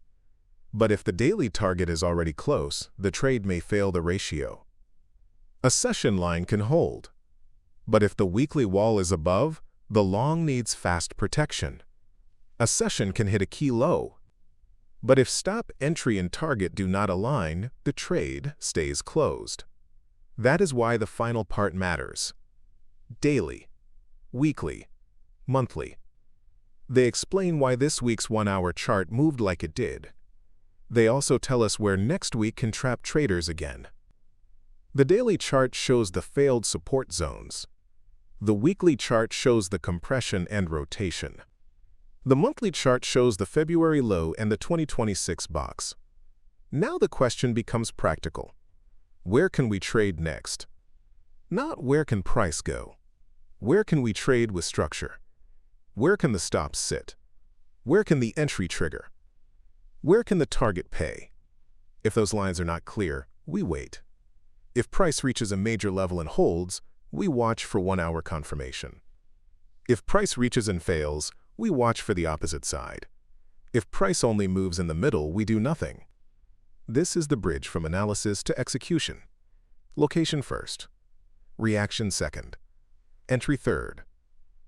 But if the daily target is already close, the trade may fail the ratio. A session line can hold. But if the weekly wall is above, the long needs fast protection. A session can hit a key low. But if stop, entry, and target do not align, the trade stays closed. That is why the final part matters. Daily, weekly, monthly. They explain why this week's 1-hour chart moved like it did. They also tell us where next week can trap traders again. The daily chart shows the failed support zones. The weekly chart shows the compression and rotation. The monthly chart shows the February low and the 2026 box. Now the question becomes practical. Where can we trade next? Not where can price go. Where can we trade with structure? Where can the stops sit? Where can the entry trigger? Where can the target pay? If those lines are not clear, we wait. If price reaches a major level and holds, we watch for 1-hour confirmation. If price reaches and fails, we watch for the opposite side. If price only moves in the middle, we do nothing. This is the bridge from analysis to execution. Location first. Reaction second. Entry third.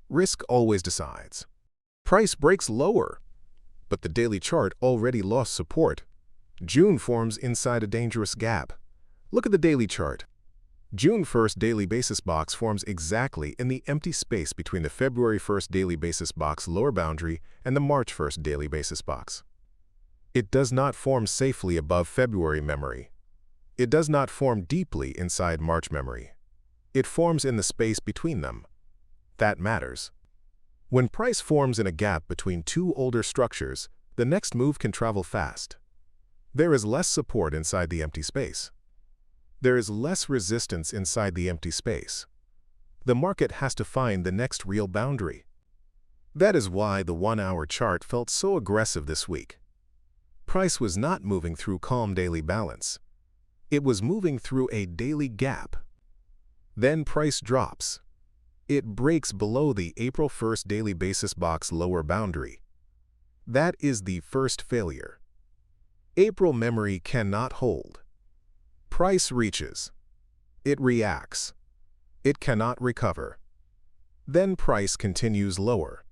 Risk always decides. Price breaks lower, but the daily chart already lost support. June forms inside a dangerous gap. Look at the daily chart. June 1st daily basis box forms exactly in the empty space between the February 1st daily basis box lower boundary and the March 1st daily basis box. It does not form safely above February memory. It does not form deeply inside March memory. It forms in the space between them. That matters. When price forms in a gap between two older structures, the next move can travel fast. There is less support inside the empty space. There is less resistance inside the empty space. The market has to find the next real boundary. That is why the 1-hour chart felt so aggressive this week. Price was not moving through calm daily balance. It was moving through a daily gap. Then price drops. It breaks below the April 1st daily basis box lower boundary. That is the first failure. April memory cannot hold. Price reaches. It reacts. It cannot recover. Then price continues lower.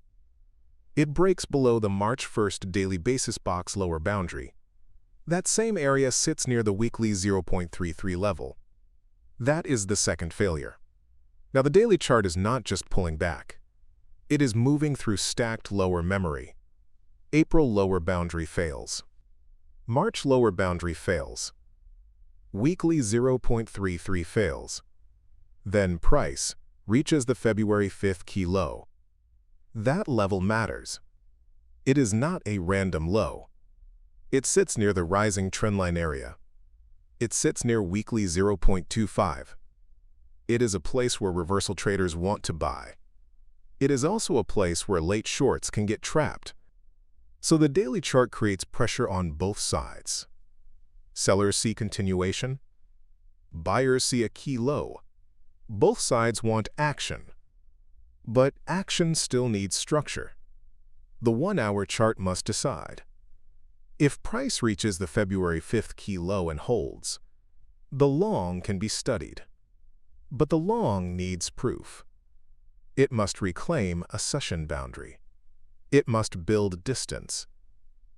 It breaks below the March 1st daily basis box lower boundary. That same area sits near the weekly 0.33 level. That is the second failure. Now the daily chart is not just pulling back. It is moving through stacked lower memory. April lower boundary fails. March lower boundary fails. Weekly 0.33 fails. Then price reaches the February 5th key low. That level matters. It is not a random low. It sits near the rising trendline area. It sits near weekly 0.25. It is a place where reversal traders want to buy. It is also a place where late shorts can get trapped. So the daily chart creates pressure on both sides. Sellers see continuation. Buyers see a key low. Both sides want action. But action still needs structure. The 1-hour chart must decide. If price reaches the February 5th key low and holds, the long can be studied. But the long needs proof. It must reclaim a session boundary. It must build distance.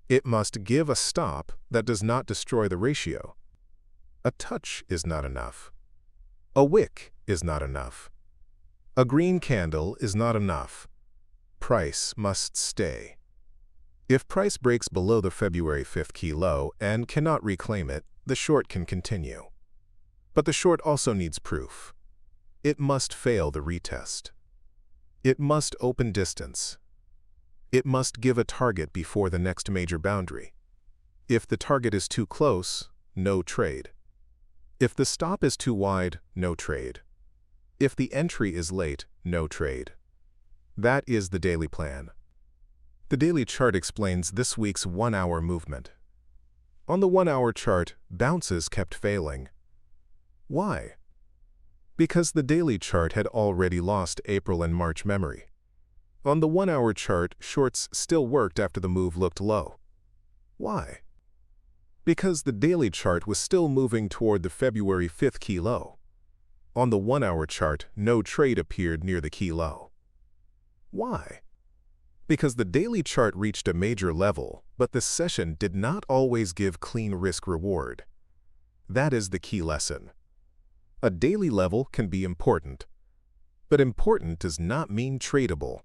It must give a stop that does not destroy the ratio. A touch is not enough. A wick is not enough. A green candle is not enough. Price must stay. If price breaks below the February 5th key low and cannot reclaim it, the short can continue. But the short also needs proof. It must fail the retest. It must open distance. It must give a target before the next major boundary. If the target is too close, no trade. If the stop is too wide, no trade. If the entry is late, no trade. That is the daily plan. The daily chart explains this week's 1-hour movement. On the 1-hour chart, bounces kept failing. Why? Because the daily chart had already lost April and March memory. On the 1-hour chart, shorts still worked after the move looked low. Why? Because the daily chart was still moving toward the February 5th key low. On the 1-hour chart, no trade appeared near the key low. Why? Because the daily chart reached a major level, but the session did not always give clean risk-reward. That is the key lesson. A daily level can be important, but important does not mean tradable.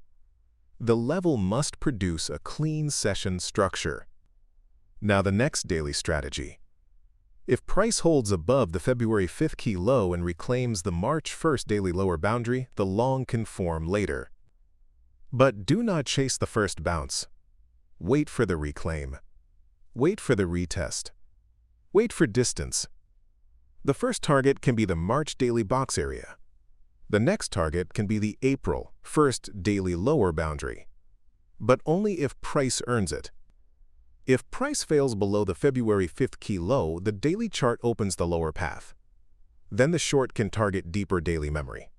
The level must produce a clean session structure. Now the next daily strategy. If price holds above the February 5th key low and reclaims the March 1st daily lower boundary, the long can form later. But do not chase the first bounce. Wait for the reclaim. Wait for the retest. Wait for distance. The first target can be the March daily box area. The next target can be the April 1st daily lower boundary, but only if price earns it. If price fails below the February 5th key low, the daily chart opens the lower path. Then the short can target deeper daily memory.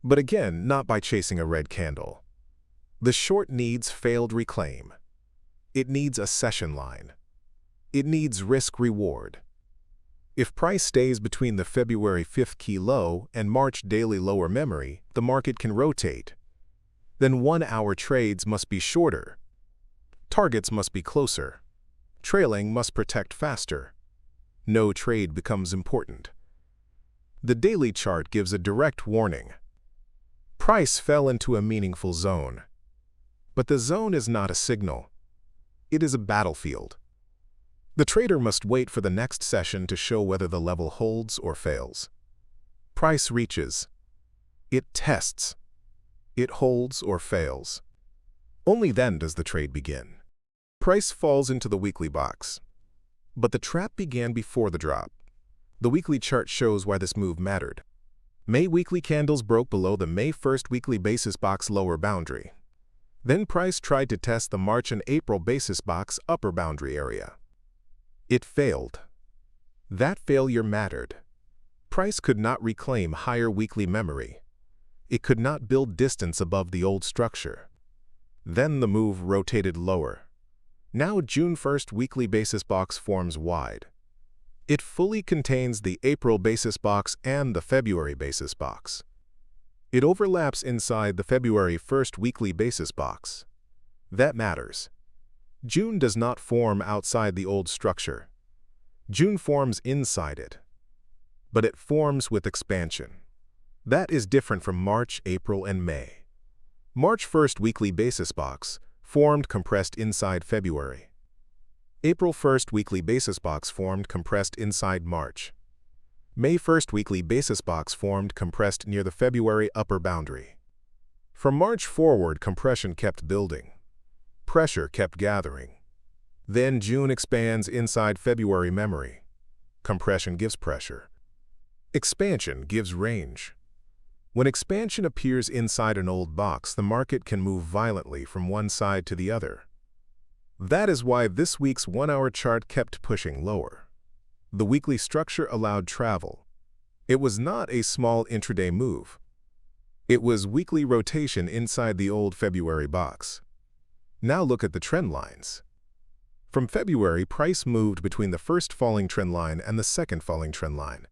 But again, not by chasing a red candle. The short needs failed reclaim. It needs a session line. It needs risk-reward. If price stays between the February 5th key low and March daily lower memory, the market can rotate. Then 1-hour trades must be shorter. Targets must be closer. Trailing must protect faster. No trade becomes important. The daily chart gives a direct warning. Price fell into a meaningful zone. But the zone is not a signal. It is a battlefield. The trader must wait for the next session to show whether the level holds or fails. Price reaches. It tests. It holds or fails. Only then does the trade begin. Price falls into the weekly box. But the trap began before the drop. The weekly chart shows why this move mattered. May weekly candles broke below the May 1st weekly basis box lower boundary. Then price tried to test the March and April basis box upper boundary area. It failed. That failure mattered. Price could not reclaim higher weekly memory. It could not build distance above the old structure. Then the move rotated lower. Now June 1st weekly basis box forms wide. It fully contains the April basis box and the February basis box. It overlaps inside the February 1st weekly basis box. That matters. June does not form outside the old structure. June forms inside it. But it forms with expansion. That is different from March, April, and May. March 1st weekly basis box formed compressed inside February. April 1st weekly basis box formed compressed inside March. May 1st weekly basis box formed compressed near the February upper boundary. From March forward, compression kept building. Pressure kept gathering. Then June expands inside February memory. Compression gives pressure. Expansion gives range. When expansion appears inside an old box, the market can move violently from one side to the other. That is why this week's 1-hour chart kept pushing lower. The weekly structure allowed travel. It was not a small intraday move. It was weekly rotation inside the old February box. Now look at the trend lines. From February, price moved between the first falling trend line and the second falling trend line.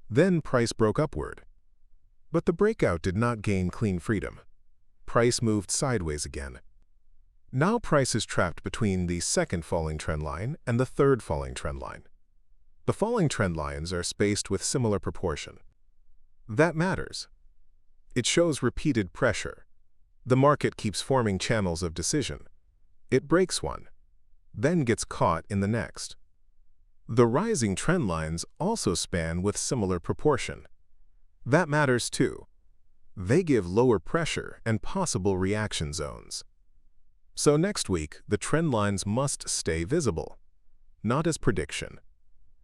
Then price broke upward. But the breakout did not gain clean freedom. Price moved sideways again. Now price is trapped between the second falling trend line and the third falling trend line. The falling trend lines are spaced with similar proportion. That matters. It shows repeated pressure. The market keeps forming channels of decision. It breaks one, then gets caught in the next. The rising trend lines also span with similar proportion. That matters too. They give lower pressure and possible reaction zones. So next week, the trend lines must stay visible, not as prediction,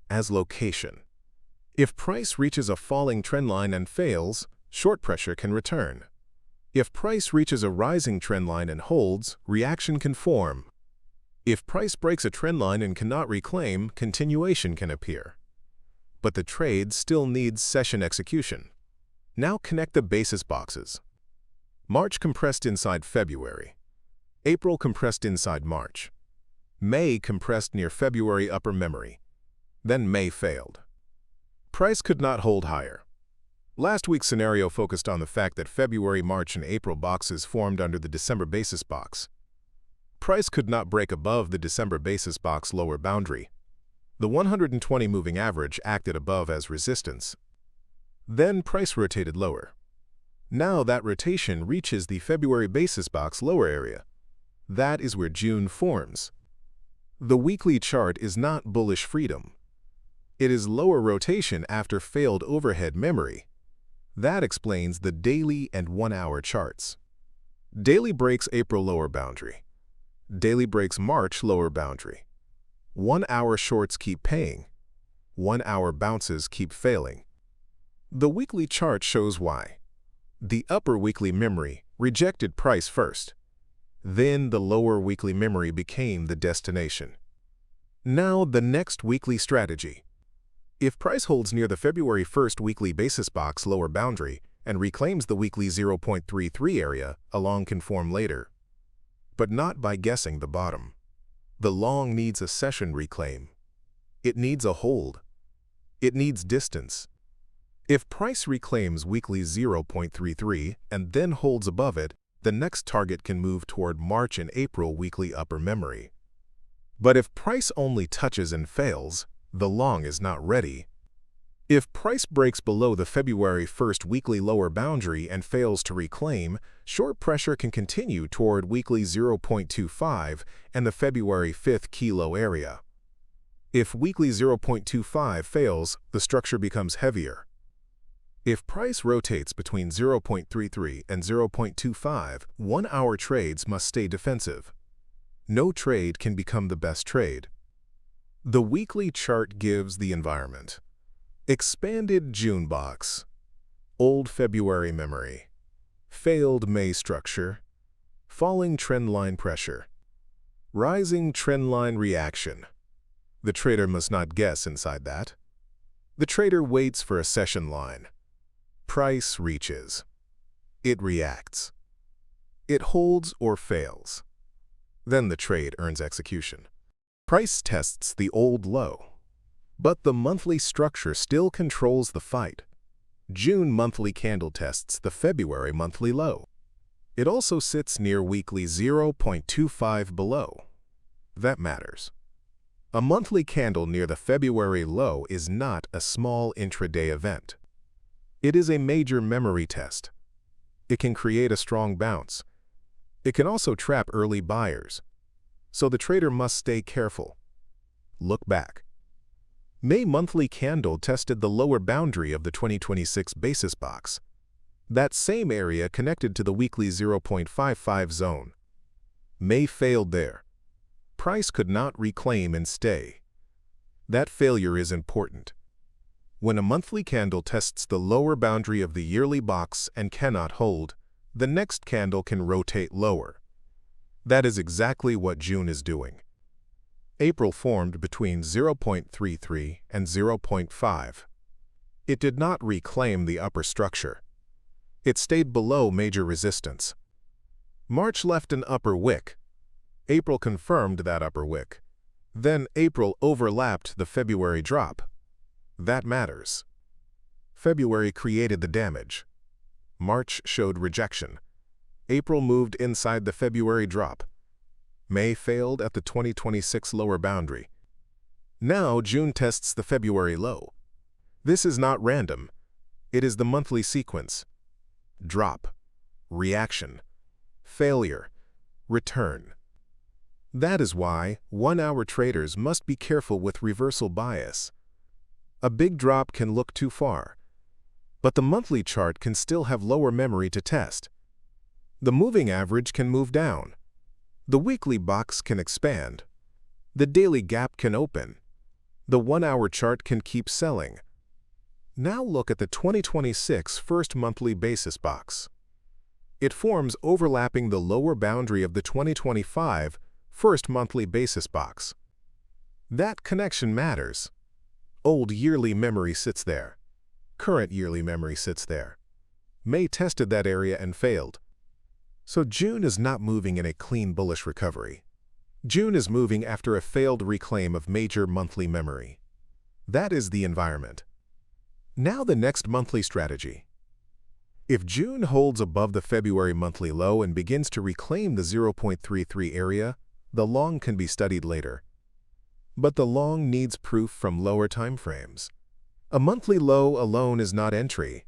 as location. If price reaches a falling trend line and fails, short pressure can return. If price reaches a rising trend line and holds, reaction can form. If price breaks a trend line and cannot reclaim, continuation can appear. But the trade still needs session execution. Now connect the basis boxes. March compressed inside February. April compressed inside March. May compressed near February upper memory. Then May failed. Price could not hold higher. Last week's scenario focused on the fact that February, March, and April boxes formed under the December basis box. Price could not break above the December basis box lower boundary. The 120 moving average acted above as resistance. Then price rotated lower. Now that rotation reaches the February basis box lower area. That is where June forms. The weekly chart is not bullish freedom. It is lower rotation after failed overhead memory. That explains the daily and 1-hour charts. Daily breaks April lower boundary. Daily breaks March lower boundary. 1-hour shorts keep paying. 1-hour bounces keep failing. The weekly chart shows why. The upper weekly memory rejected price first. Then the lower weekly memory became the destination. Now the next weekly strategy. If price holds near the February 1st weekly basis box lower boundary and reclaims the weekly 0.33 area, a long can form later. But not by guessing the bottom. The long needs a session reclaim. It needs a hold. It needs distance. If price reclaims weekly 0.33 and then holds above it, the next target can move toward March and April weekly upper memory. But if price only touches and fails, the long is not ready. If price breaks below the February 1st weekly lower boundary and fails to reclaim, short pressure can continue toward weekly 0.25 and the February 5th key low area. If weekly 0.25 fails, the structure becomes heavier. If price rotates between 0.33 and 0.25, 1-hour trades must stay defensive. No trade can become the best trade. The weekly chart gives the environment. Expanded June box. Old February memory. Failed May structure. Falling trend line pressure. Rising trend line reaction. The trader must not guess inside that. The trader waits for a session line. Price reaches. It reacts. It holds or fails. Then the trade earns execution. Price tests the old low. But the monthly structure still controls the fight. June monthly candle tests the February monthly low. It also sits near weekly 0.25 below. That matters. A monthly candle near the February low is not a small intraday event. It is a major memory test. It can create a strong bounce. It can also trap early buyers. So the trader must stay careful. Look back. May monthly candle tested the lower boundary of the 2026 basis box. That same area connected to the weekly 0.55 zone. May failed there. Price could not reclaim and stay. That failure is important. When a monthly candle tests the lower boundary of the yearly box and cannot hold, the next candle can rotate lower. That is exactly what June is doing. April formed between 0.33 and 0.5. It did not reclaim the upper structure. It stayed below major resistance. March left an upper wick. April confirmed that upper wick. Then April overlapped the February drop. That matters. February created the damage. March showed rejection. April moved inside the February drop. May failed at the 2026 lower boundary. Now June tests the February low. This is not random. It is the monthly sequence. Drop, reaction, failure, return. That is why 1-hour traders must be careful with reversal bias. A big drop can look too far, but the monthly chart can still have lower memory to test. The moving average can move down. The weekly box can expand. The daily gap can open. The 1-hour chart can keep selling. Now look at the 2026 first monthly basis box. It forms overlapping the lower boundary of the 2025 first monthly basis box. That connection matters. Old yearly memory sits there. Current yearly memory sits there. May tested that area and failed. So June is not moving in a clean bullish recovery. June is moving after a failed reclaim of major monthly memory. That is the environment. Now the next monthly strategy. If June holds above the February monthly low and begins to reclaim the 0.33 area, the long can be studied later. But the long needs proof from lower timeframes. A monthly low alone is not entry.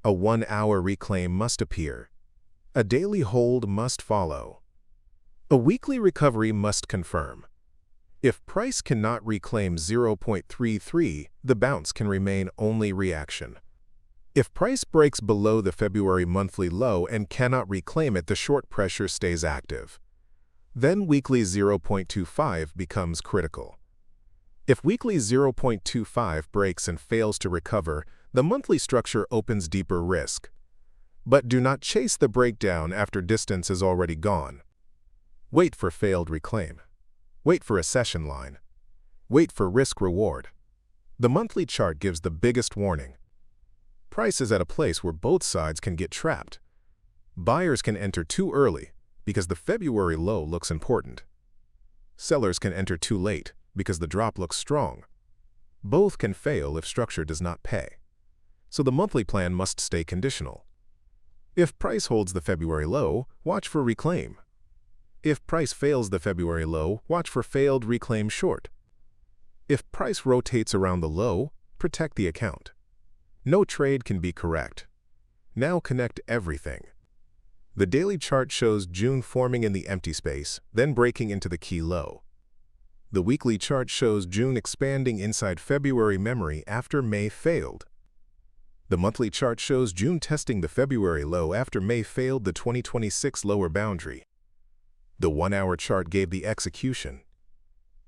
A 1-hour reclaim must appear. A daily hold must follow. A weekly recovery must confirm. If price cannot reclaim 0.33, the bounce can remain only reaction. If price breaks below the February monthly low and cannot reclaim it, the short pressure stays active. Then weekly 0.25 becomes critical. If weekly 0.25 breaks and fails to recover, the monthly structure opens deeper risk. But do not chase the breakdown after distance is already gone. Wait for failed reclaim. Wait for a session line. Wait for risk-reward. The monthly chart gives the biggest warning. Price is at a place where both sides can get trapped. Buyers can enter too early because the February low looks important. Sellers can enter too late because the drop looks strong. Both can fail if structure does not pay. So the monthly plan must stay conditional. If price holds the February low, watch for reclaim. If price fails the February low, watch for failed reclaim short. If price rotates around the low, protect the account. No trade can be correct. Now connect everything. The daily chart shows June forming in the empty space, then breaking into the key low. The weekly chart shows June expanding inside February memory after May failed. The monthly chart shows June testing the February low after May failed the 2026 lower boundary. The 1-hour chart gave the execution,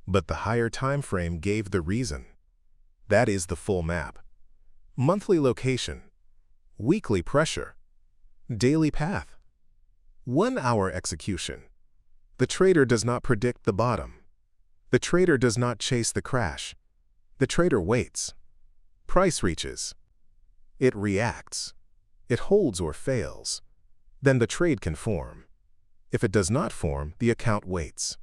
but the higher time frame gave the reason. That is the full map. Monthly location, weekly pressure, daily path, 1-hour execution. The trader does not predict the bottom. The trader does not chase the crash. The trader waits. Price reaches. It reacts. It holds or fails. Then the trade can form. If it does not form, the account waits.